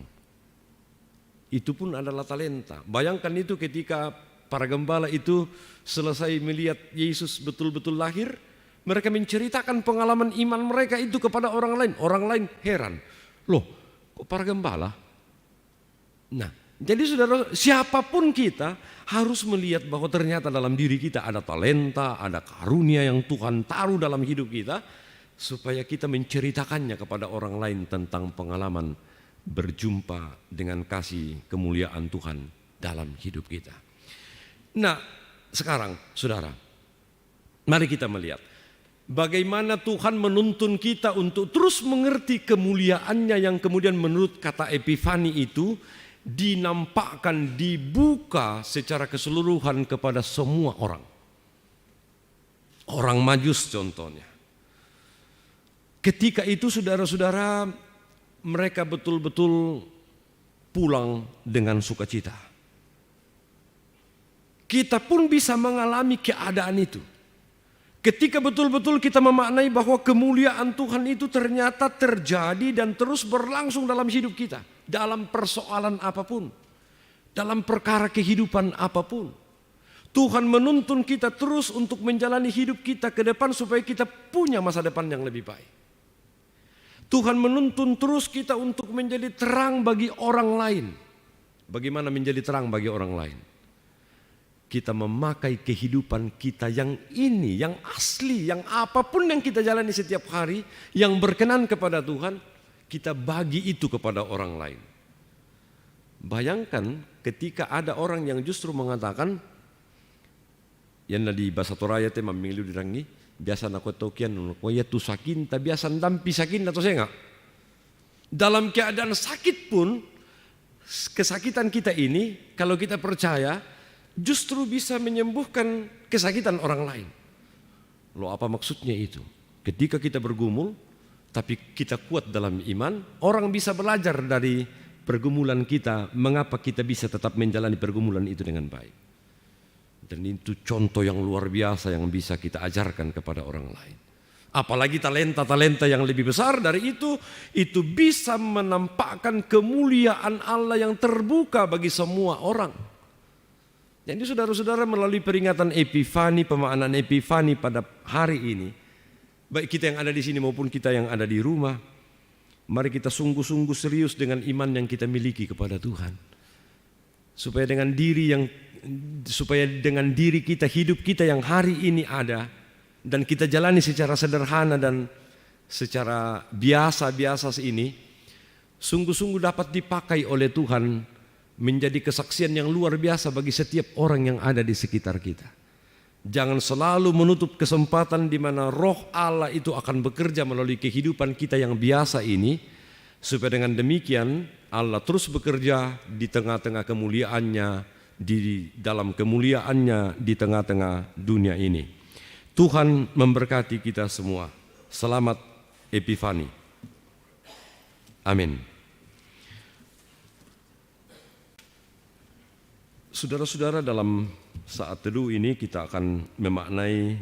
Itu pun adalah talenta. Bayangkan itu ketika para gembala itu selesai melihat Yesus betul-betul lahir, mereka menceritakan pengalaman iman mereka itu kepada orang lain. Orang lain heran, loh kok para gembala? Nah, jadi saudara, siapapun kita harus melihat bahwa ternyata dalam diri kita ada talenta, ada karunia yang Tuhan taruh dalam hidup kita, supaya kita menceritakannya kepada orang lain tentang pengalaman berjumpa dengan kasih kemuliaan Tuhan dalam hidup kita. Nah, sekarang saudara, mari kita melihat bagaimana Tuhan menuntun kita untuk terus mengerti kemuliaannya yang kemudian menurut kata Epifani itu dinampakkan, dibuka secara keseluruhan kepada semua orang. Orang Majus contohnya. Ketika itu saudara-saudara, mereka betul-betul pulang dengan sukacita. Kita pun bisa mengalami keadaan itu. Ketika betul-betul kita memaknai bahwa kemuliaan Tuhan itu ternyata terjadi dan terus berlangsung dalam hidup kita. Dalam persoalan apapun. Dalam perkara kehidupan apapun. Tuhan menuntun kita terus untuk menjalani hidup kita ke depan supaya kita punya masa depan yang lebih baik. Tuhan menuntun terus kita untuk menjadi terang bagi orang lain. Bagaimana menjadi terang bagi orang lain? Kita memakai kehidupan kita yang ini, yang asli, yang apapun yang kita jalani setiap hari, yang berkenan kepada Tuhan, kita bagi itu kepada orang lain. Bayangkan ketika ada orang yang justru mengatakan, yang di bahasa Toraya tema minggu dirangi, biasa nak tokian, ya tu sakin, tapi biasa ndampi sakin atau saya enggak. Dalam keadaan sakit pun, kesakitan kita ini, kalau kita percaya, justru bisa menyembuhkan kesakitan orang lain. Loh, apa maksudnya itu? Ketika kita bergumul, tapi kita kuat dalam iman, orang bisa belajar dari pergumulan kita, mengapa kita bisa tetap menjalani pergumulan itu dengan baik. Dan itu contoh yang luar biasa yang bisa kita ajarkan kepada orang lain. Apalagi talenta-talenta yang lebih besar dari itu bisa menampakkan kemuliaan Allah yang terbuka bagi semua orang. Jadi saudara-saudara, melalui peringatan Epifani, pemaknaan Epifani pada hari ini, baik kita yang ada di sini maupun kita yang ada di rumah, mari kita sungguh-sungguh serius dengan iman yang kita miliki kepada Tuhan. Supaya dengan diri kita, hidup kita yang hari ini ada, dan kita jalani secara sederhana dan secara biasa-biasa ini, sungguh-sungguh dapat dipakai oleh Tuhan menjadi kesaksian yang luar biasa bagi setiap orang yang ada di sekitar kita. Jangan selalu menutup kesempatan di mana Roh Allah itu akan bekerja melalui kehidupan kita yang biasa ini, supaya dengan demikian Allah terus bekerja di tengah-tengah kemuliaannya, di dalam kemuliaannya di tengah-tengah dunia ini. Tuhan memberkati kita semua. Selamat Epifani. Amin. Saudara-saudara, dalam saat teduh ini kita akan memaknai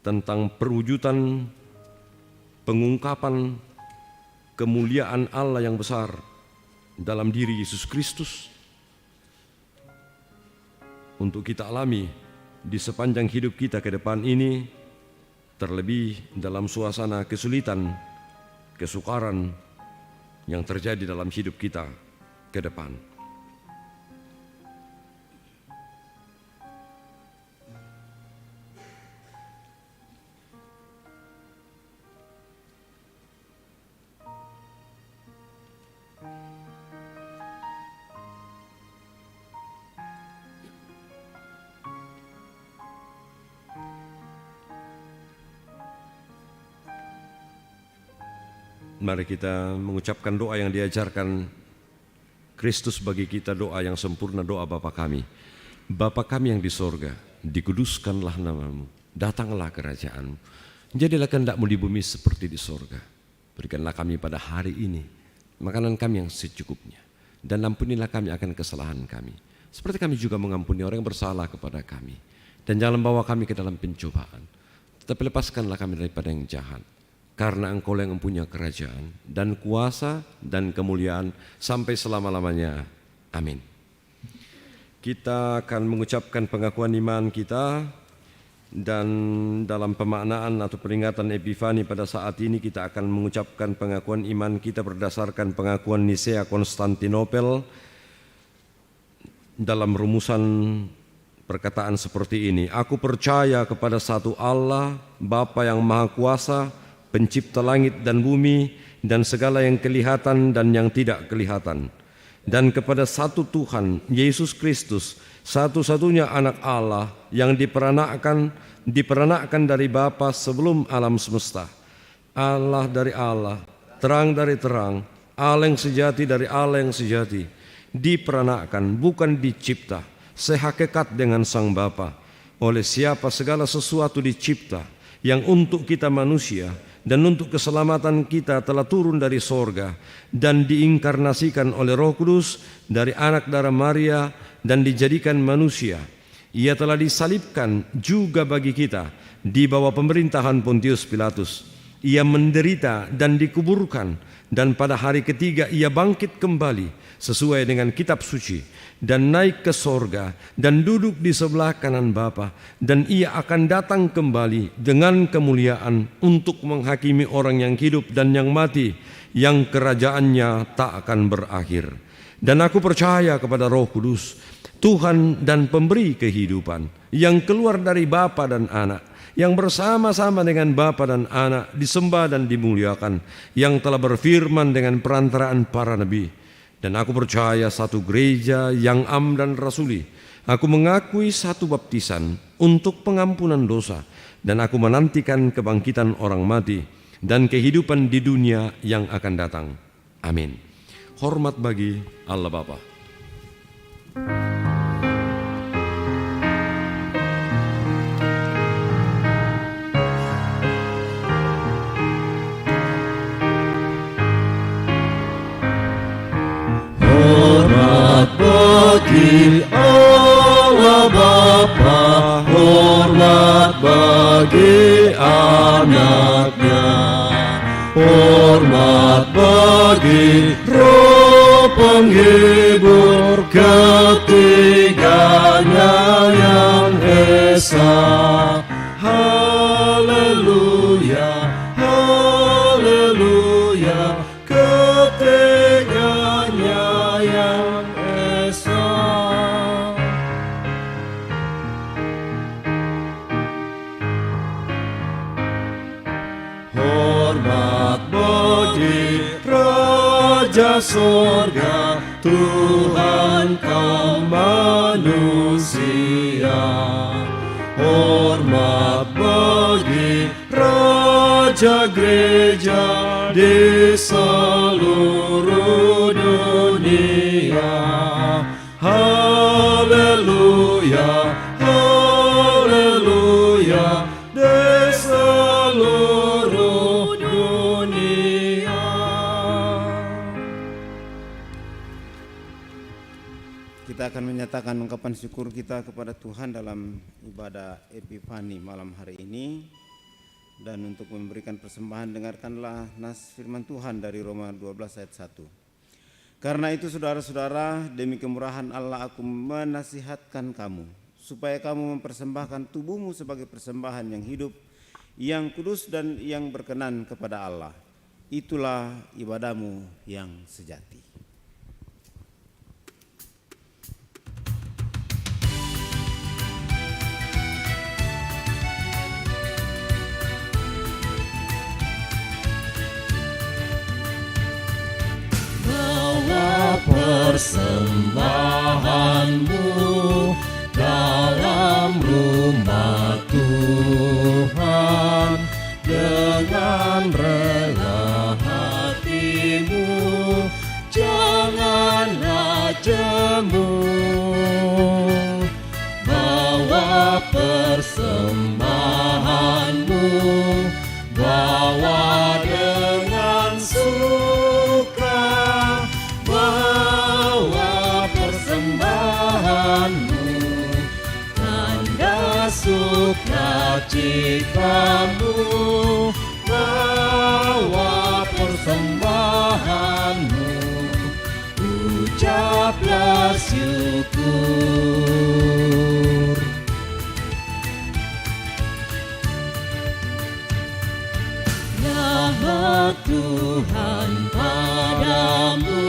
tentang perwujudan pengungkapan kemuliaan Allah yang besar dalam diri Yesus Kristus untuk kita alami di sepanjang hidup kita ke depan ini, terlebih dalam suasana kesulitan, kesukaran yang terjadi dalam hidup kita ke depan. Mari kita mengucapkan doa yang diajarkan Kristus bagi kita, doa yang sempurna, doa Bapa kami. Bapa kami yang di sorga, dikuduskanlah namamu, datanglah kerajaan-Mu. Jadilah kehendak-Mu di bumi seperti di sorga. Berikanlah kami pada hari ini makanan kami yang secukupnya. Dan ampunilah kami akan kesalahan kami, seperti kami juga mengampuni orang yang bersalah kepada kami. Dan jangan bawa kami ke dalam pencobaan, tetapi lepaskanlah kami daripada yang jahat. Karena Engkau yang mempunyai kerajaan dan kuasa dan kemuliaan sampai selama-lamanya. Amin. Kita akan mengucapkan pengakuan iman kita, dan dalam pemaknaan atau peringatan Epifani pada saat ini kita akan mengucapkan pengakuan iman kita berdasarkan pengakuan Nisea Konstantinopel dalam rumusan perkataan seperti ini. Aku percaya kepada satu Allah, Bapa yang Maha Kuasa, Pencipta langit dan bumi dan segala yang kelihatan dan yang tidak kelihatan, dan kepada satu Tuhan, Yesus Kristus, satu-satunya anak Allah yang diperanakkan dari Bapa sebelum alam semesta. Allah dari Allah, terang dari terang, Allah yang sejati dari Allah yang sejati, diperanakkan, bukan dicipta, sehakikat dengan Sang Bapa, oleh siapa segala sesuatu dicipta, yang untuk kita manusia dan untuk keselamatan kita telah turun dari sorga dan diinkarnasikan oleh Roh Kudus dari anak darah Maria dan dijadikan manusia. Ia telah disalibkan juga bagi kita di bawah pemerintahan Pontius Pilatus. Ia menderita dan dikuburkan, dan pada hari ketiga ia bangkit kembali sesuai dengan kitab suci dan naik ke sorga dan duduk di sebelah kanan Bapa, dan ia akan datang kembali dengan kemuliaan untuk menghakimi orang yang hidup dan yang mati, yang kerajaannya tak akan berakhir. Dan aku percaya kepada Roh Kudus, Tuhan dan pemberi kehidupan, yang keluar dari Bapa dan Anak, yang bersama-sama dengan Bapa dan Anak disembah dan dimuliakan, yang telah berfirman dengan perantaraan para nabi. Dan aku percaya satu gereja yang am dan rasuli. Aku mengakui satu baptisan untuk pengampunan dosa, dan aku menantikan kebangkitan orang mati dan kehidupan di dunia yang akan datang. Amin. Hormat bagi Allah Bapa. Bagi Allah Bapa, hormat bagi anaknya, hormat bagi Roh penghibur ketiganya yang esa. Haleluya, haleluya, ketiganya yang esa. Hormat bagi Raja Sorga, Tuhan kaum manusia. Hormat bagi Raja Gereja di seluruh dunia. Haleluya, haleluya, di seluruh dunia. Kita akan menyatakan ungkapan syukur kita kepada Tuhan dalam ibadah Epifani malam hari ini. Dan untuk memberikan persembahan, dengarkanlah nas firman Tuhan dari Roma 12 ayat 1. Karena itu saudara-saudara, demi kemurahan Allah aku menasihatkan kamu, supaya kamu mempersembahkan tubuhmu sebagai persembahan yang hidup, yang kudus dan yang berkenan kepada Allah. Itulah ibadahmu yang sejati. Persembahanmu dalam rumah Tuhan, dengan rela hatimu, janganlah jemu. Bawa persembahan sukacitamu, bawa persembahanmu, ucaplah syukur. Rahmat Tuhan padamu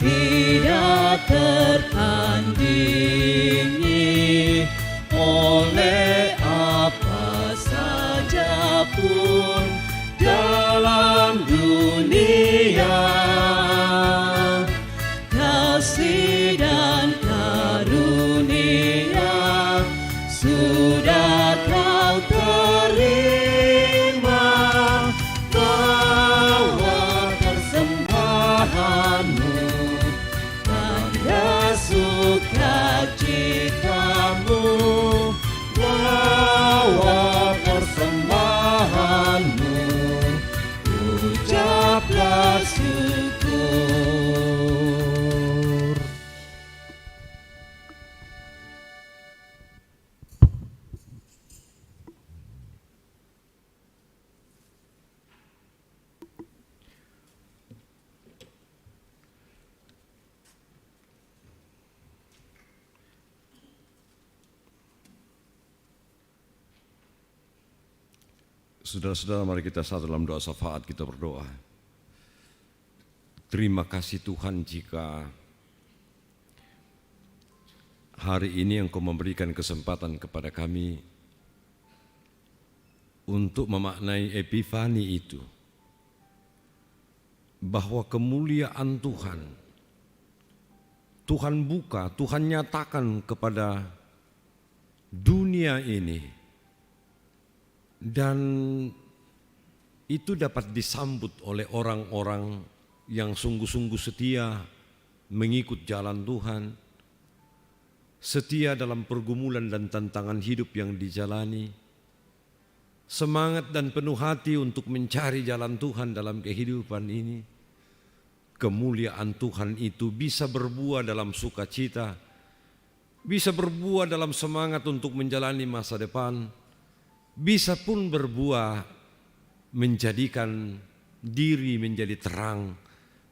tidak tertandingi, oleh apa saja pun dalam dunia. Kasih dan karunia sudah kau terima, bawa persembahanmu, tanda sukacitamu, bawa persembahanmu, ucaplah syukur. Saudara-saudara, mari kita satu dalam doa syafaat, kita berdoa. Terima kasih Tuhan jika hari ini Engkau memberikan kesempatan kepada kami untuk memaknai Epifani itu, bahwa kemuliaan Tuhan buka, Tuhan nyatakan kepada dunia ini. Dan itu dapat disambut oleh orang-orang yang sungguh-sungguh setia mengikut jalan Tuhan, setia dalam pergumulan dan tantangan hidup yang dijalani, semangat dan penuh hati untuk mencari jalan Tuhan dalam kehidupan ini. Kemuliaan Tuhan itu bisa berbuah dalam sukacita, bisa berbuah dalam semangat untuk menjalani masa depan, bisa pun berbuah menjadikan diri menjadi terang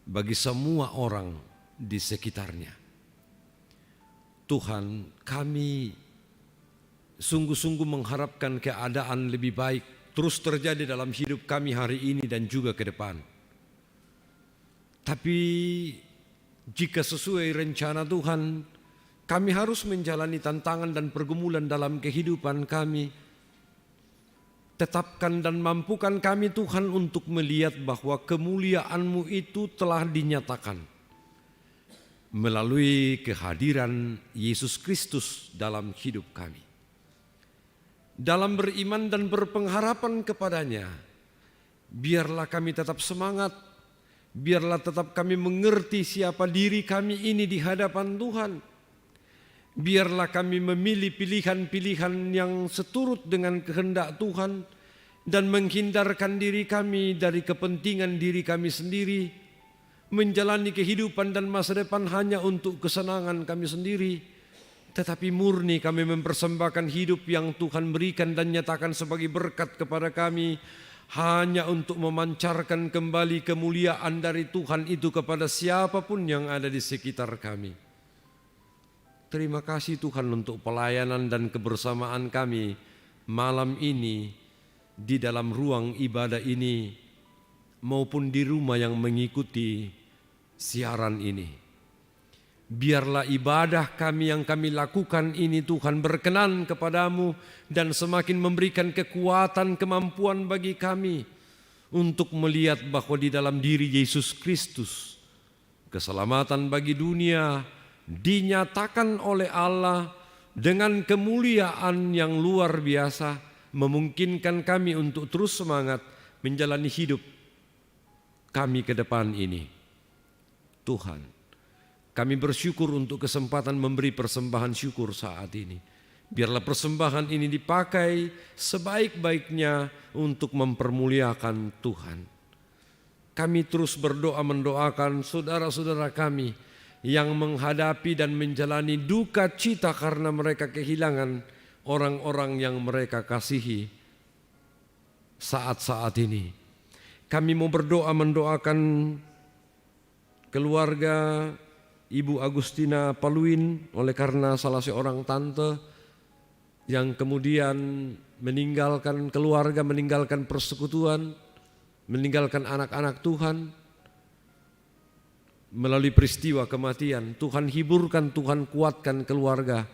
bagi semua orang di sekitarnya. Tuhan, kami sungguh-sungguh mengharapkan keadaan lebih baik terus terjadi dalam hidup kami hari ini dan juga ke depan. Tapi jika sesuai rencana Tuhan, kami harus menjalani tantangan dan pergumulan dalam kehidupan kami. Tetapkan dan mampukan kami Tuhan untuk melihat bahwa kemuliaan-Mu itu telah dinyatakan melalui kehadiran Yesus Kristus dalam hidup kami. Dalam beriman dan berpengharapan kepadanya, biarlah kami tetap semangat, biarlah tetap kami mengerti siapa diri kami ini di hadapan Tuhan. Biarlah kami memilih pilihan-pilihan yang seturut dengan kehendak Tuhan dan menghindarkan diri kami dari kepentingan diri kami sendiri, menjalani kehidupan dan masa depan hanya untuk kesenangan kami sendiri, tetapi murni kami mempersembahkan hidup yang Tuhan berikan dan nyatakan sebagai berkat kepada kami, hanya untuk memancarkan kembali kemuliaan dari Tuhan itu kepada siapapun yang ada di sekitar kami. Terima kasih Tuhan untuk pelayanan dan kebersamaan kami malam ini di dalam ruang ibadah ini maupun di rumah yang mengikuti siaran ini. Biarlah ibadah kami yang kami lakukan ini Tuhan berkenan kepadamu dan semakin memberikan kekuatan, kemampuan bagi kami untuk melihat bahwa di dalam diri Yesus Kristus keselamatan bagi dunia dinyatakan oleh Allah dengan kemuliaan yang luar biasa, memungkinkan kami untuk terus semangat menjalani hidup kami ke depan ini. Tuhan, kami bersyukur untuk kesempatan memberi persembahan syukur saat ini. Biarlah persembahan ini dipakai sebaik-baiknya untuk mempermuliakan Tuhan. Kami terus berdoa mendoakan saudara-saudara kami yang menghadapi dan menjalani duka cita karena mereka kehilangan orang-orang yang mereka kasihi saat-saat ini. Kami mau berdoa mendoakan keluarga Ibu Agustina Paluin oleh karena salah seorang tante yang kemudian meninggalkan keluarga, meninggalkan persekutuan, meninggalkan anak-anak Tuhan melalui peristiwa kematian. Tuhan hiburkan, Tuhan kuatkan keluarga.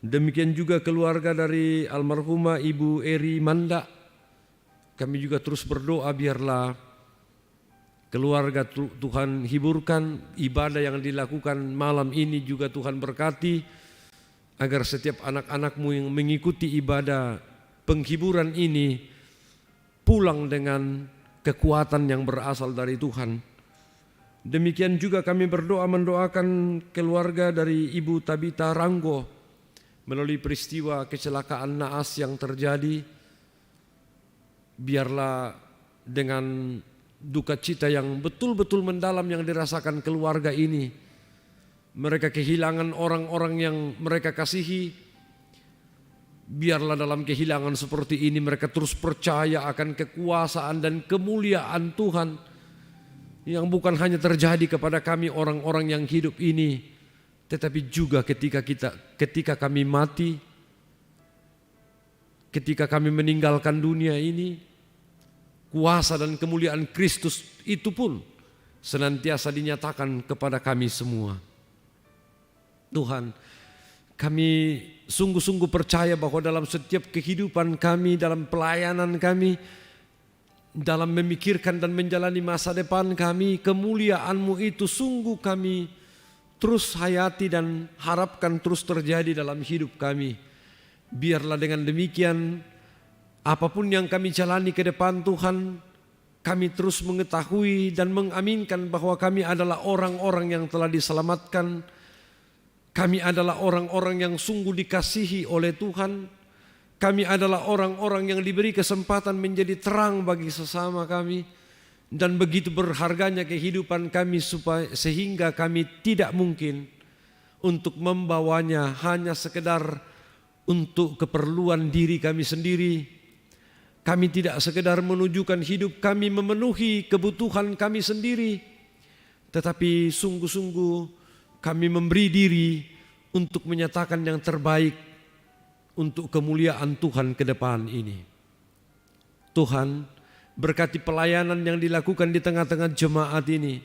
Demikian juga keluarga dari almarhumah Ibu Eri Manda. Kami juga terus berdoa biarlah keluarga Tuhan hiburkan, ibadah yang dilakukan malam ini juga Tuhan berkati, agar setiap anak-anakmu yang mengikuti ibadah penghiburan ini pulang dengan kekuatan yang berasal dari Tuhan. Demikian juga kami berdoa mendoakan keluarga dari Ibu Tabita Ranggo melalui peristiwa kecelakaan naas yang terjadi. Biarlah dengan duka cita yang betul-betul mendalam yang dirasakan keluarga ini, mereka kehilangan orang-orang yang mereka kasihi. Biarlah dalam kehilangan seperti ini mereka terus percaya akan kekuasaan dan kemuliaan Tuhan yang bukan hanya terjadi kepada kami orang-orang yang hidup ini, tetapi juga ketika kami mati, ketika kami meninggalkan dunia ini. Kuasa dan kemuliaan Kristus itu pun senantiasa dinyatakan kepada kami semua. Tuhan, kami sungguh-sungguh percaya bahwa dalam setiap kehidupan kami, dalam pelayanan kami, dalam memikirkan dan menjalani masa depan kami, kemuliaan-Mu itu sungguh kami terus hayati dan harapkan terus terjadi dalam hidup kami. Biarlah dengan demikian, apapun yang kami jalani ke depan Tuhan, kami terus mengetahui dan mengaminkan bahwa kami adalah orang-orang yang telah diselamatkan. Kami adalah orang-orang yang sungguh dikasihi oleh Tuhan. Kami adalah orang-orang yang diberi kesempatan menjadi terang bagi sesama kami. Dan begitu berharganya kehidupan kami sehingga kami tidak mungkin untuk membawanya hanya sekedar untuk keperluan diri kami sendiri. Kami tidak sekedar menunjukkan hidup kami memenuhi kebutuhan kami sendiri, tetapi sungguh-sungguh kami memberi diri untuk menyatakan yang terbaik untuk kemuliaan Tuhan ke depan ini. Tuhan, berkati pelayanan yang dilakukan di tengah-tengah jemaat ini.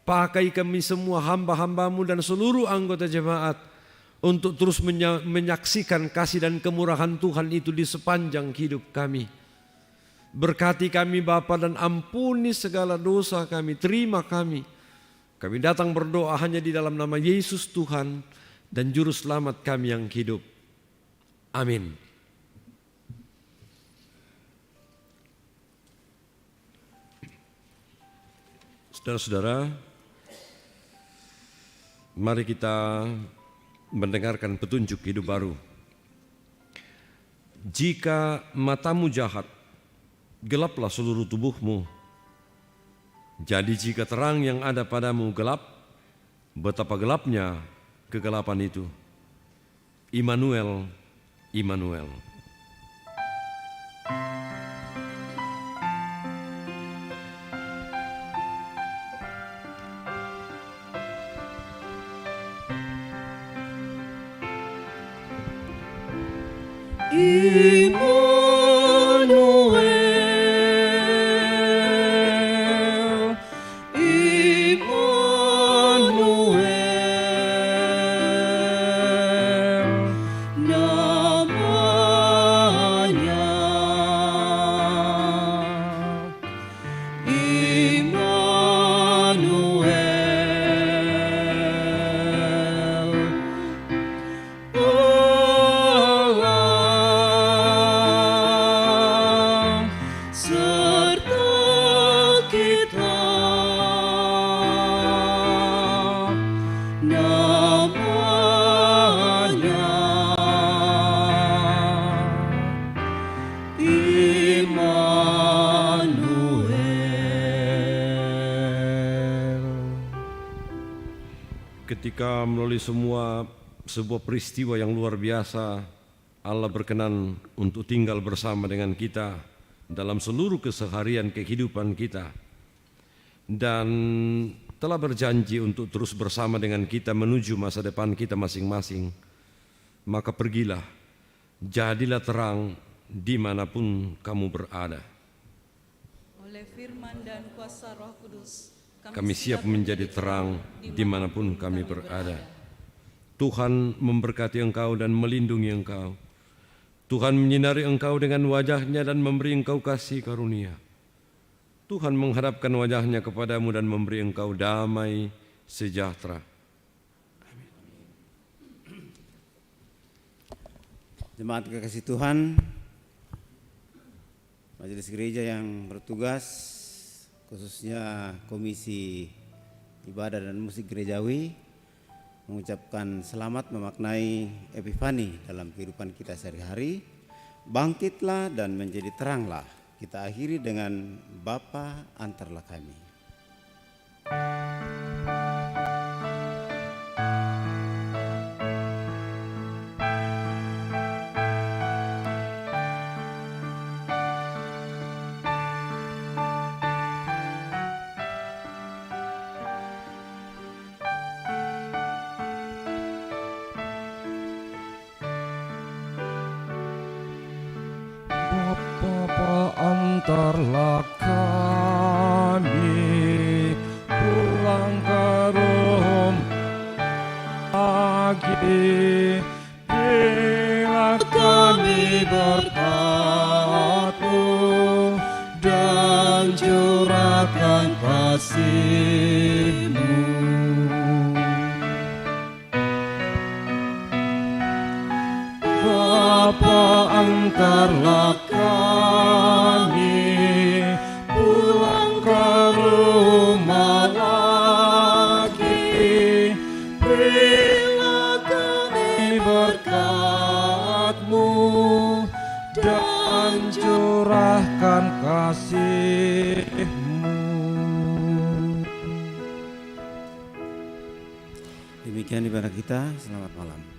Pakai kami semua hamba-hamba-Mu dan seluruh anggota jemaat untuk terus menyaksikan kasih dan kemurahan Tuhan itu di sepanjang hidup kami. Berkati kami Bapa dan ampuni segala dosa kami, terima kami. Kami datang berdoa hanya di dalam nama Yesus Tuhan dan Juru Selamat kami yang hidup. Amin. Saudara-saudara, mari kita mendengarkan petunjuk hidup baru. Jika matamu jahat, gelaplah seluruh tubuhmu. Jadi jika terang yang ada padamu gelap, betapa gelapnya kegelapan itu. Immanuel, Immanuel. Ketika melalui sebuah peristiwa yang luar biasa Allah berkenan untuk tinggal bersama dengan kita dalam seluruh keseharian kehidupan kita dan telah berjanji untuk terus bersama dengan kita menuju masa depan kita masing-masing. Maka pergilah, jadilah terang dimanapun kamu berada. Oleh firman dan kuasa Roh Kudus, Kami siap menjadi terang dimanapun kami berada. Tuhan memberkati engkau dan melindungi engkau. Tuhan menyinari engkau dengan wajah-Nya dan memberi engkau kasih karunia. Tuhan menghadapkan wajah-Nya kepadamu dan memberi engkau damai sejahtera. Jemaat kekasih Tuhan, majelis gereja yang bertugas, khususnya Komisi Ibadah dan Musik Gerejawi, mengucapkan selamat memaknai Epifani dalam kehidupan kita sehari-hari. Bangkitlah dan menjadi teranglah. Kita akhiri dengan Bapa antarlah kami. Bapa antarlah kami pulang ke rumah lagi, bila kami berkat-Mu dan curahkan kasih-Mu. Bapa antarlah kami pulang ke rumah lagi, berilah kami berkat-Mu dan curahkan kasih-Mu. Demikian ibadah kita, selamat malam.